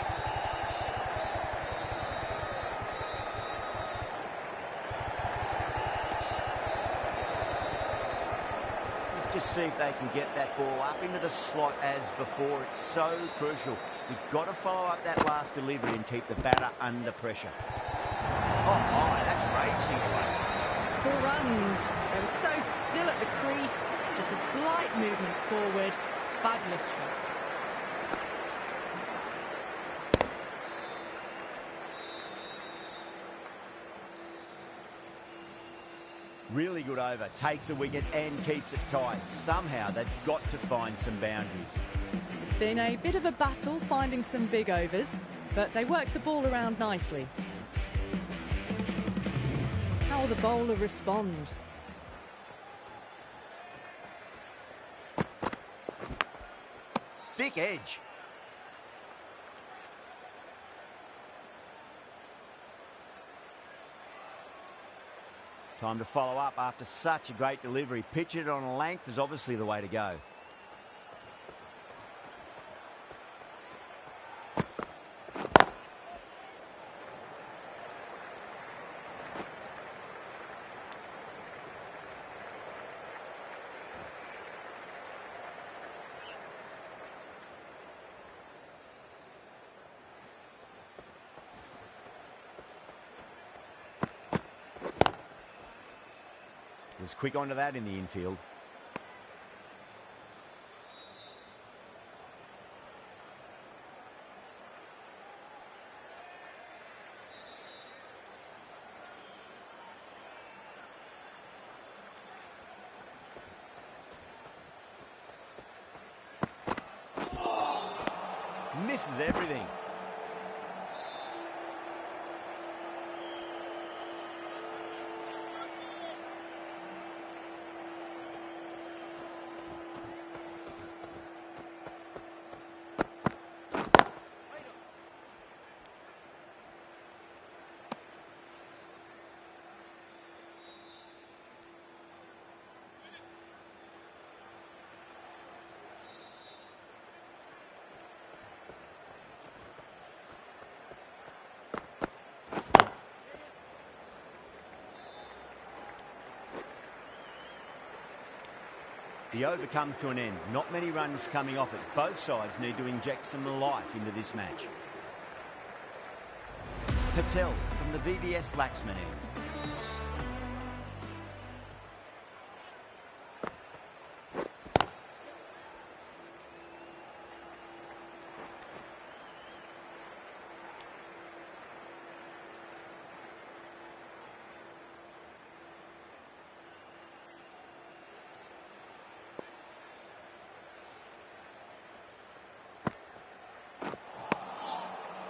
Let's just see if they can get that ball up into the slot as before. It's so crucial. You've got to follow up that last delivery and keep the batter under pressure. Oh my, that's racing away. 4 runs. They were so still at the crease. Just a slight movement forward. Fabulous shot. Really good over, takes a wicket and keeps it tight. Somehow they've got to find some boundaries. It's been a bit of a battle finding some big overs, but they worked the ball around nicely. How will the bowler respond? Thick edge. Time to follow up after such a great delivery. Pitch it on a length is obviously the way to go. Was quick onto that in the infield. Misses everything. The over comes to an end. Not many runs coming off it. Both sides need to inject some life into this match. Patel from the VVS Laxman end.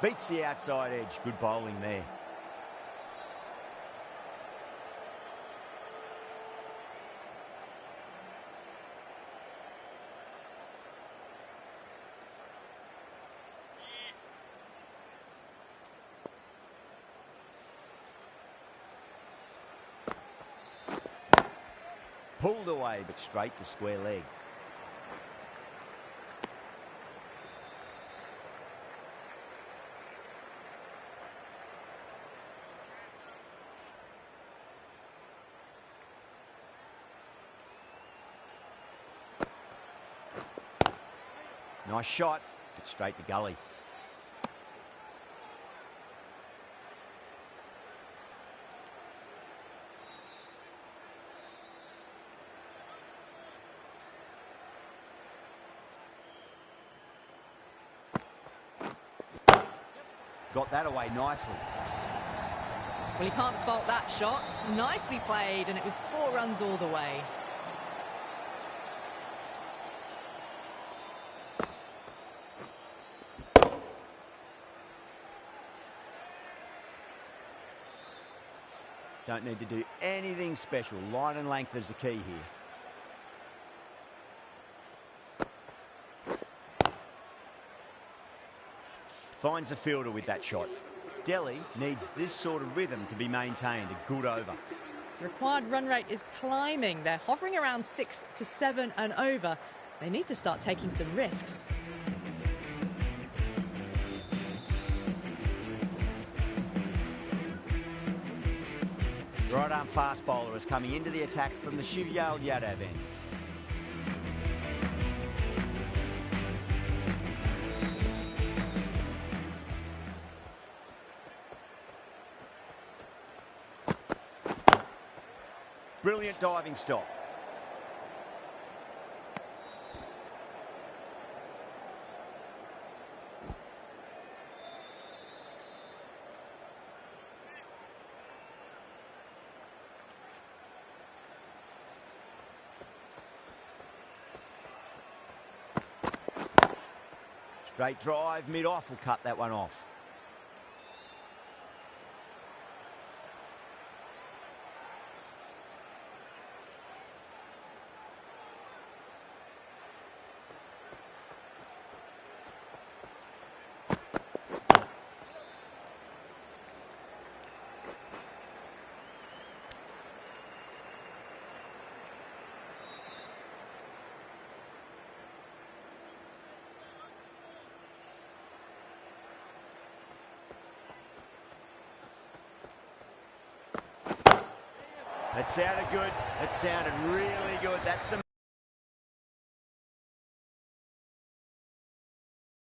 Beats the outside edge. Good bowling there. Pulled away, but straight to square leg. Nice shot, but straight to gully. Got that away nicely. Well, you can't fault that shot. Nicely played, and it was 4 runs all the way. Don't need to do anything special. Line and length is the key here. Finds the fielder with that shot. Delhi needs this sort of rhythm to be maintained. A good over. The required run rate is climbing. They're hovering around 6 to 7 and over. They need to start taking some risks. Right arm fast bowler is coming into the attack from the Shivyal Yadav end. Brilliant diving stop. Straight drive, mid-off will cut that one off. That sounded good. That sounded really good. That's a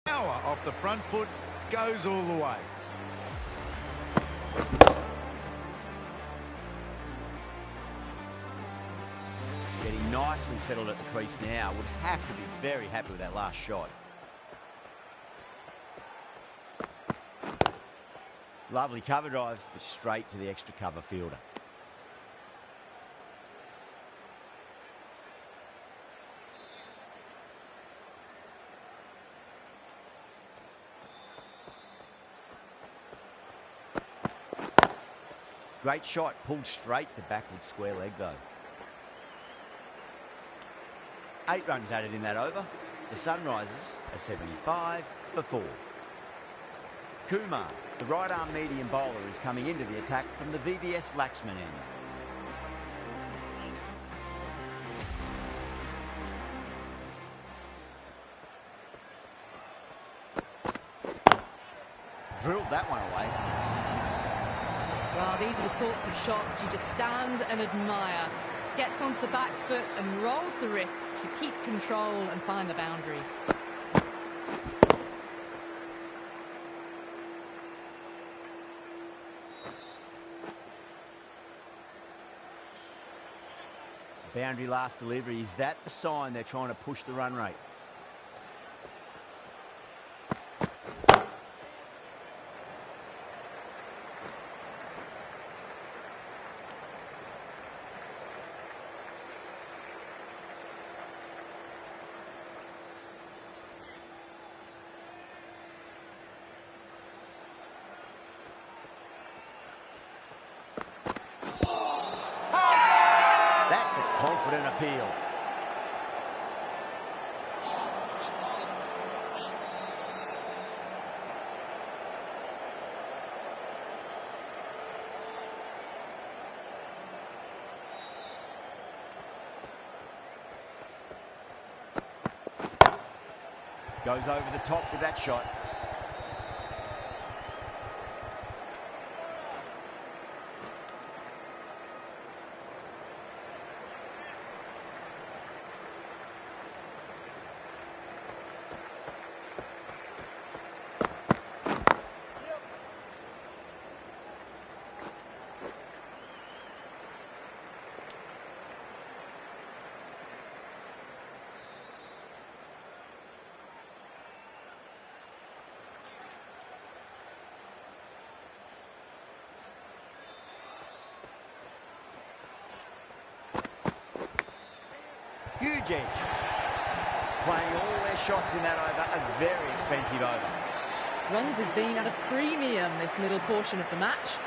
Power off the front foot, goes all the way. getting nicely settled at the crease now. Would have to be very happy with that last shot. Lovely cover drive, but straight to the extra cover fielder. Great shot, pulled straight to backward square leg though. 8 runs added in that over. The Sunrisers are 75 for 4. Kumar, the right arm medium bowler, is coming into the attack from the VVS Laxman end. Drilled that one away. Well, these are the sorts of shots you just stand and admire. Gets onto the back foot and rolls the wrists to keep control and find the boundary. Boundary last delivery. Is that the sign they're trying to push the run rate? That's a confident appeal. Goes over the top with that shot. Huge edge. Playing all their shots in that over, a very expensive over. Runs have been at a premium this middle portion of the match.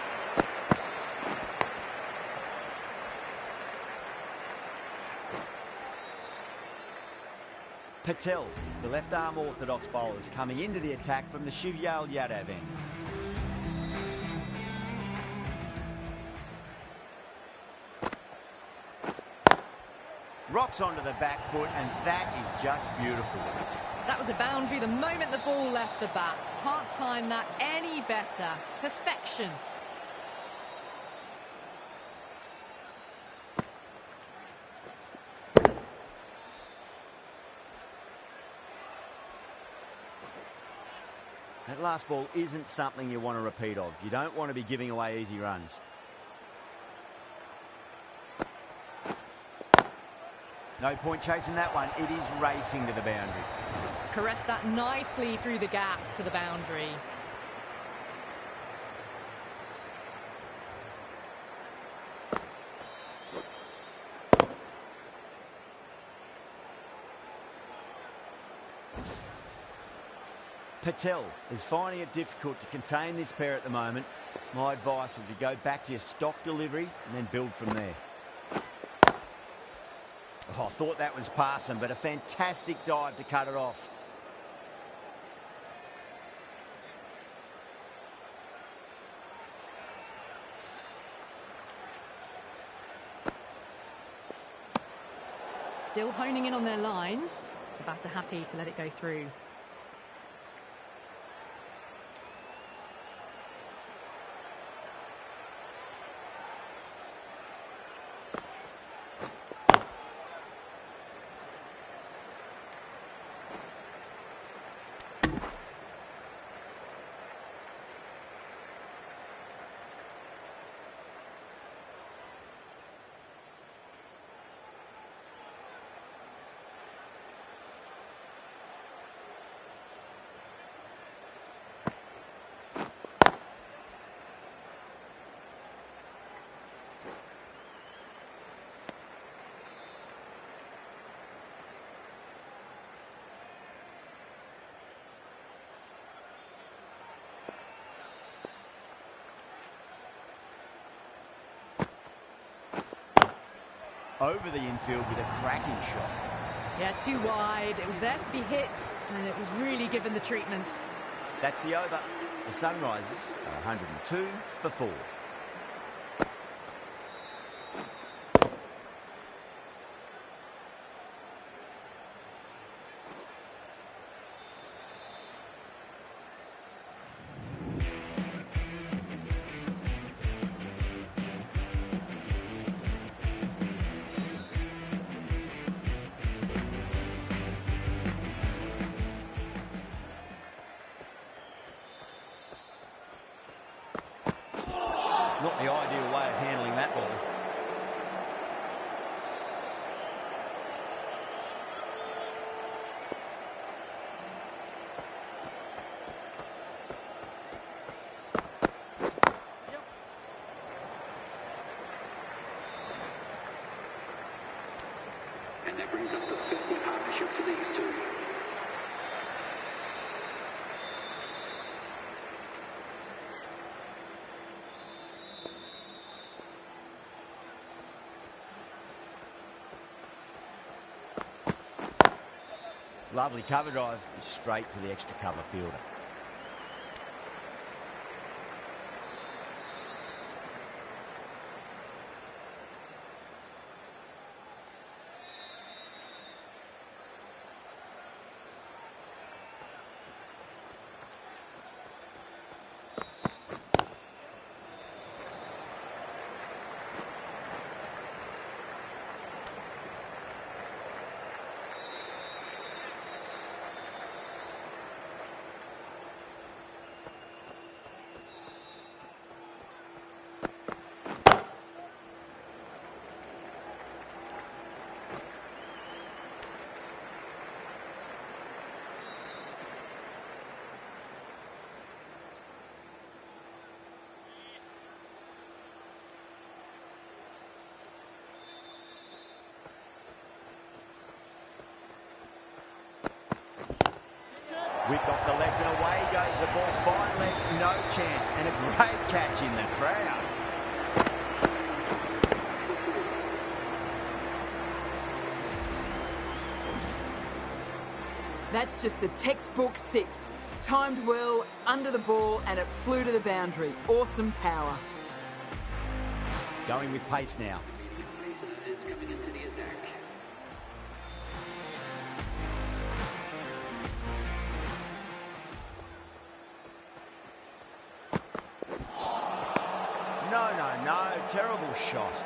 Patel, the left-arm orthodox bowler, is coming into the attack from the Shivyal Yadav end. Rocks onto the back foot, and that is just beautiful. That was a boundary the moment the ball left the bat. Can't time that any better. Perfection. That last ball isn't something you want to repeat of. You don't want to be giving away easy runs. No point chasing that one. It is racing to the boundary. Caressed that nicely through the gap to the boundary. Patel is finding it difficult to contain this pair at the moment. My advice would be go back to your stock delivery and then build from there. Oh, I thought that was passing, but a fantastic dive to cut it off. Still honing in on their lines. The batter happy to let it go through. Over the infield with a cracking shot. Yeah, too wide. It was there to be hit, and it was really given the treatment. That's the over. The Sunrisers are 102 for 4. Not the ideal way of handling that ball. And that brings up the 50 partnership for these two. Lovely cover drive, straight to the extra cover fielder. Whip off the legs and away goes the ball. Finally, no chance. And a great catch in the crowd. That's just a textbook 6. Timed well, under the ball, and it flew to the boundary. Awesome power. Going with pace now. Pacer is coming into the attack. No, terrible shot.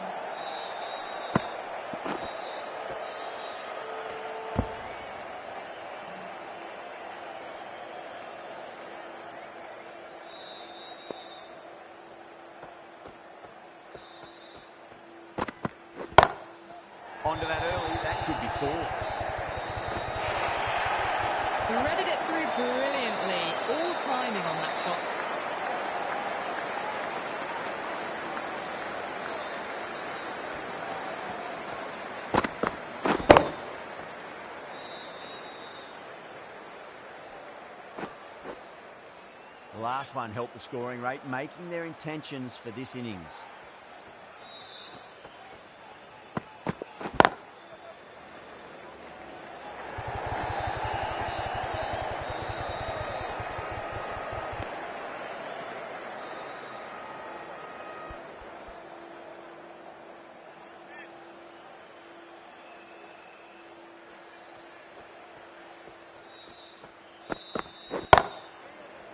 Onto that early, that could be 4. Threaded it through brilliantly. All timing on that shot. The last one helped the scoring rate, making their intentions for this innings.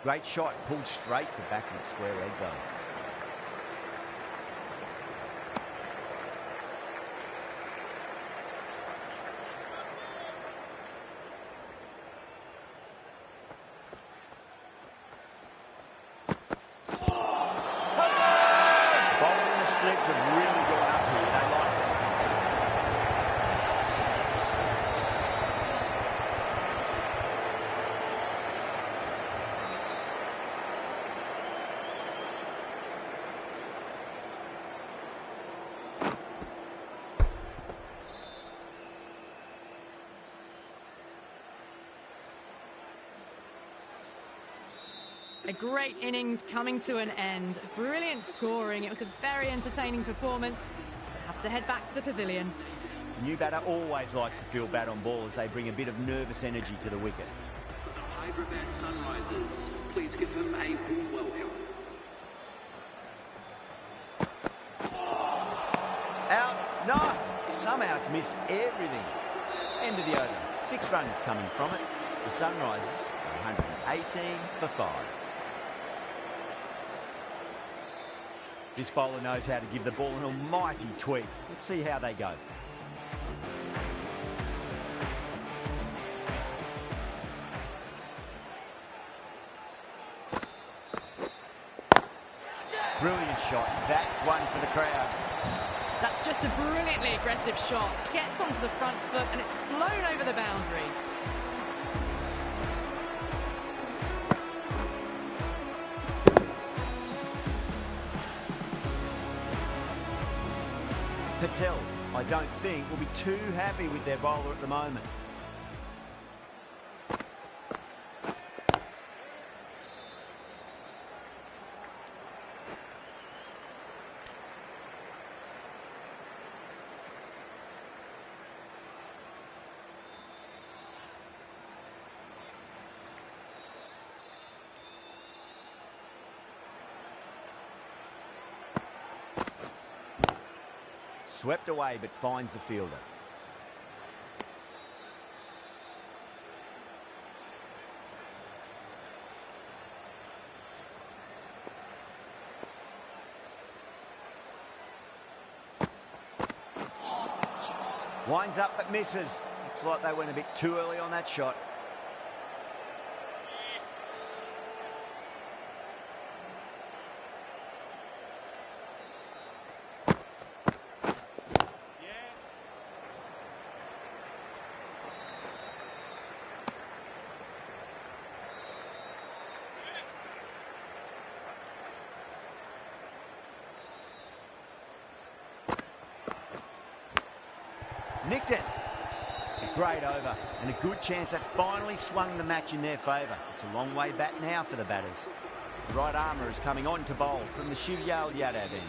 Great shot, pulled straight to backward square leg though. Bowling the slips have really gone up here. They like it. A great innings coming to an end. Brilliant scoring. It was a very entertaining performance. We'll have to head back to the pavilion. The new batter always likes to feel bat on ball as they bring a bit of nervous energy to the wicket. For the Hyderabad Sunrisers, please give them a warm welcome. Out. No. Somehow it's missed everything. End of the over. 6 runs coming from it. The Sunrisers are 118 for 5. This bowler knows how to give the ball an almighty tweak. Let's see how they go. Brilliant shot. That's one for the crowd. That's just a brilliantly aggressive shot. Gets onto the front foot and it's flown over the boundary. Patel, I don't think, will be too happy with their bowler at the moment. Swept away, but finds the fielder. Winds up but misses. Looks like they went a bit too early on that shot. Nicked it. A great over and a good chance that's finally swung the match in their favour. It's a long way back now for the batters. The right armour is coming on to bowl from the Shiv Yadav end.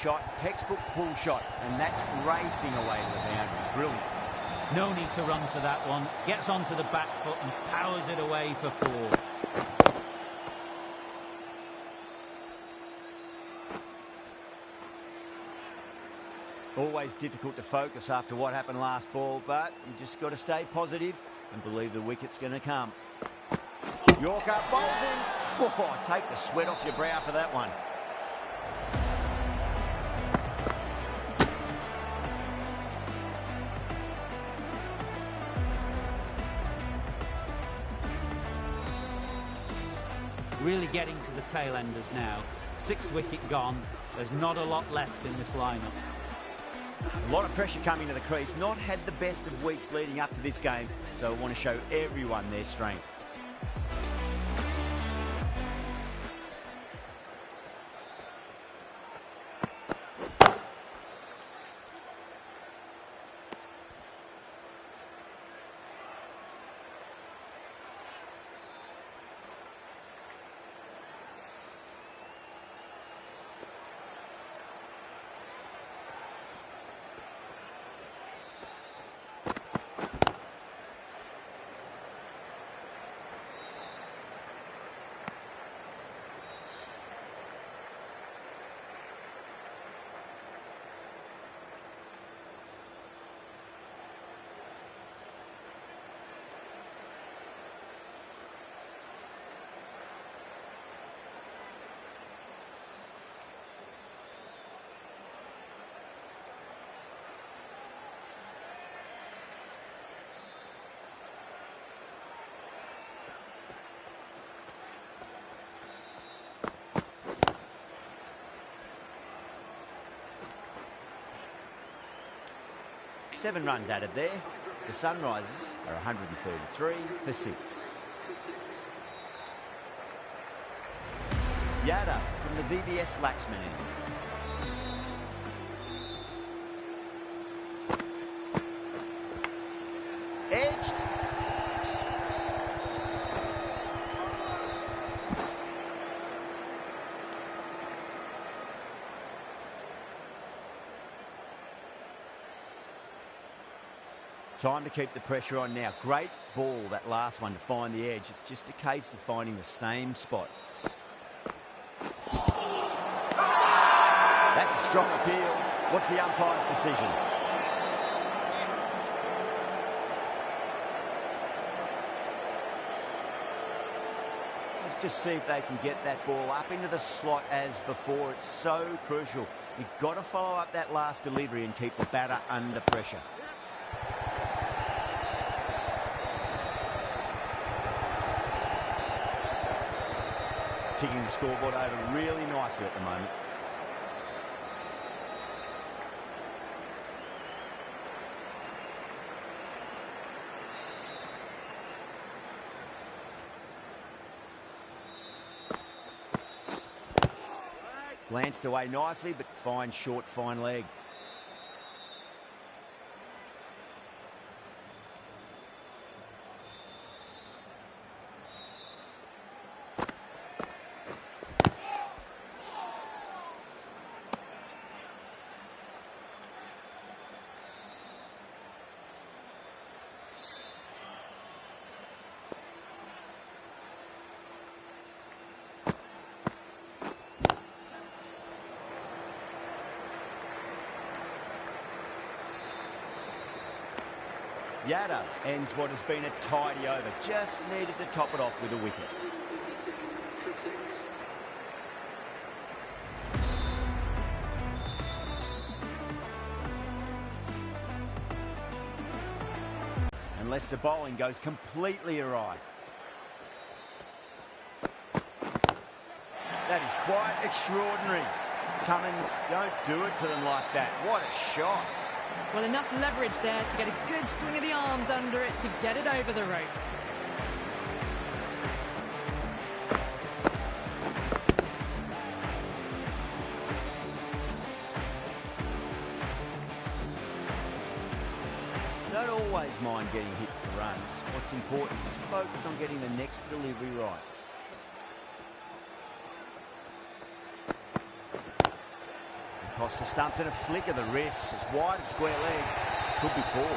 shot, textbook pull shot, and that's racing away to the boundary. Brilliant. No need to run for that one. Gets onto the back foot and powers it away for 4. Always difficult to focus after what happened last ball, but you just got to stay positive and believe the wicket's going to come. Yorker bowls in. Oh, take the sweat off your brow for that one. Really getting to the tail enders now. 6th wicket gone. There's not a lot left in this lineup. A lot of pressure coming to the crease. Not had the best of weeks leading up to this game, so I want to show everyone their strength. Seven runs added there. The Sunrisers are 133 for 6. Yada from the VVS Laxman end. Edged. Time to keep the pressure on now. Great ball, that last one, to find the edge. It's just a case of finding the same spot. That's a strong appeal. What's the umpire's decision? Let's just see if they can get that ball up into the slot as before. It's so crucial. You've got to follow up that last delivery and keep the batter under pressure. Ticking the scoreboard over really nicely at the moment. Glanced away nicely, but fine short, fine leg. Yada ends what has been a tidy over. Just needed to top it off with a wicket. Unless the bowling goes completely awry. That is quite extraordinary. Cummins, don't do it to them like that. What a shot. Well, enough leverage there to get a good swing of the arms under it to get it over the rope. Don't always mind getting hit for runs. What's important is just focus on getting the next delivery right. across the stumps and a flick of the wrist. It's wide of square leg. Could be 4.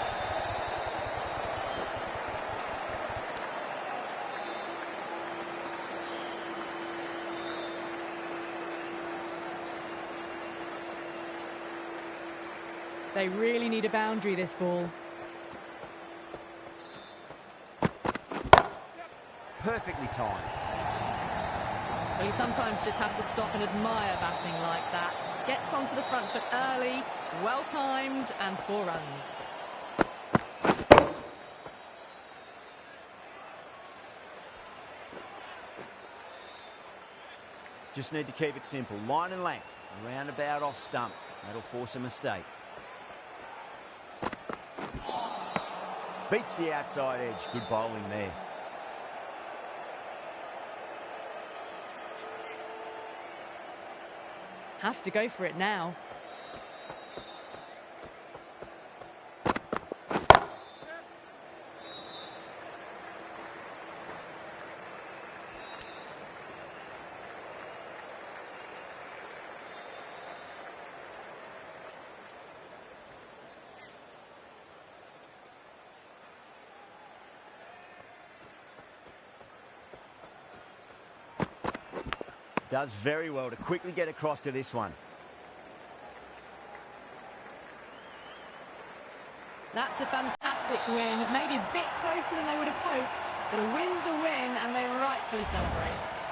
They really need a boundary, this ball. Perfectly timed. Well, you sometimes just have to stop and admire batting like that. Gets onto the front foot early, well timed, and 4 runs. Just need to keep it simple. Line and length. Roundabout off stump. That'll force a mistake. Beats the outside edge. Good bowling there. Have to go for it now. Does very well to quickly get across to this one. That's a fantastic win. Maybe a bit closer than they would have hoped, but a win's a win, and they rightfully celebrate.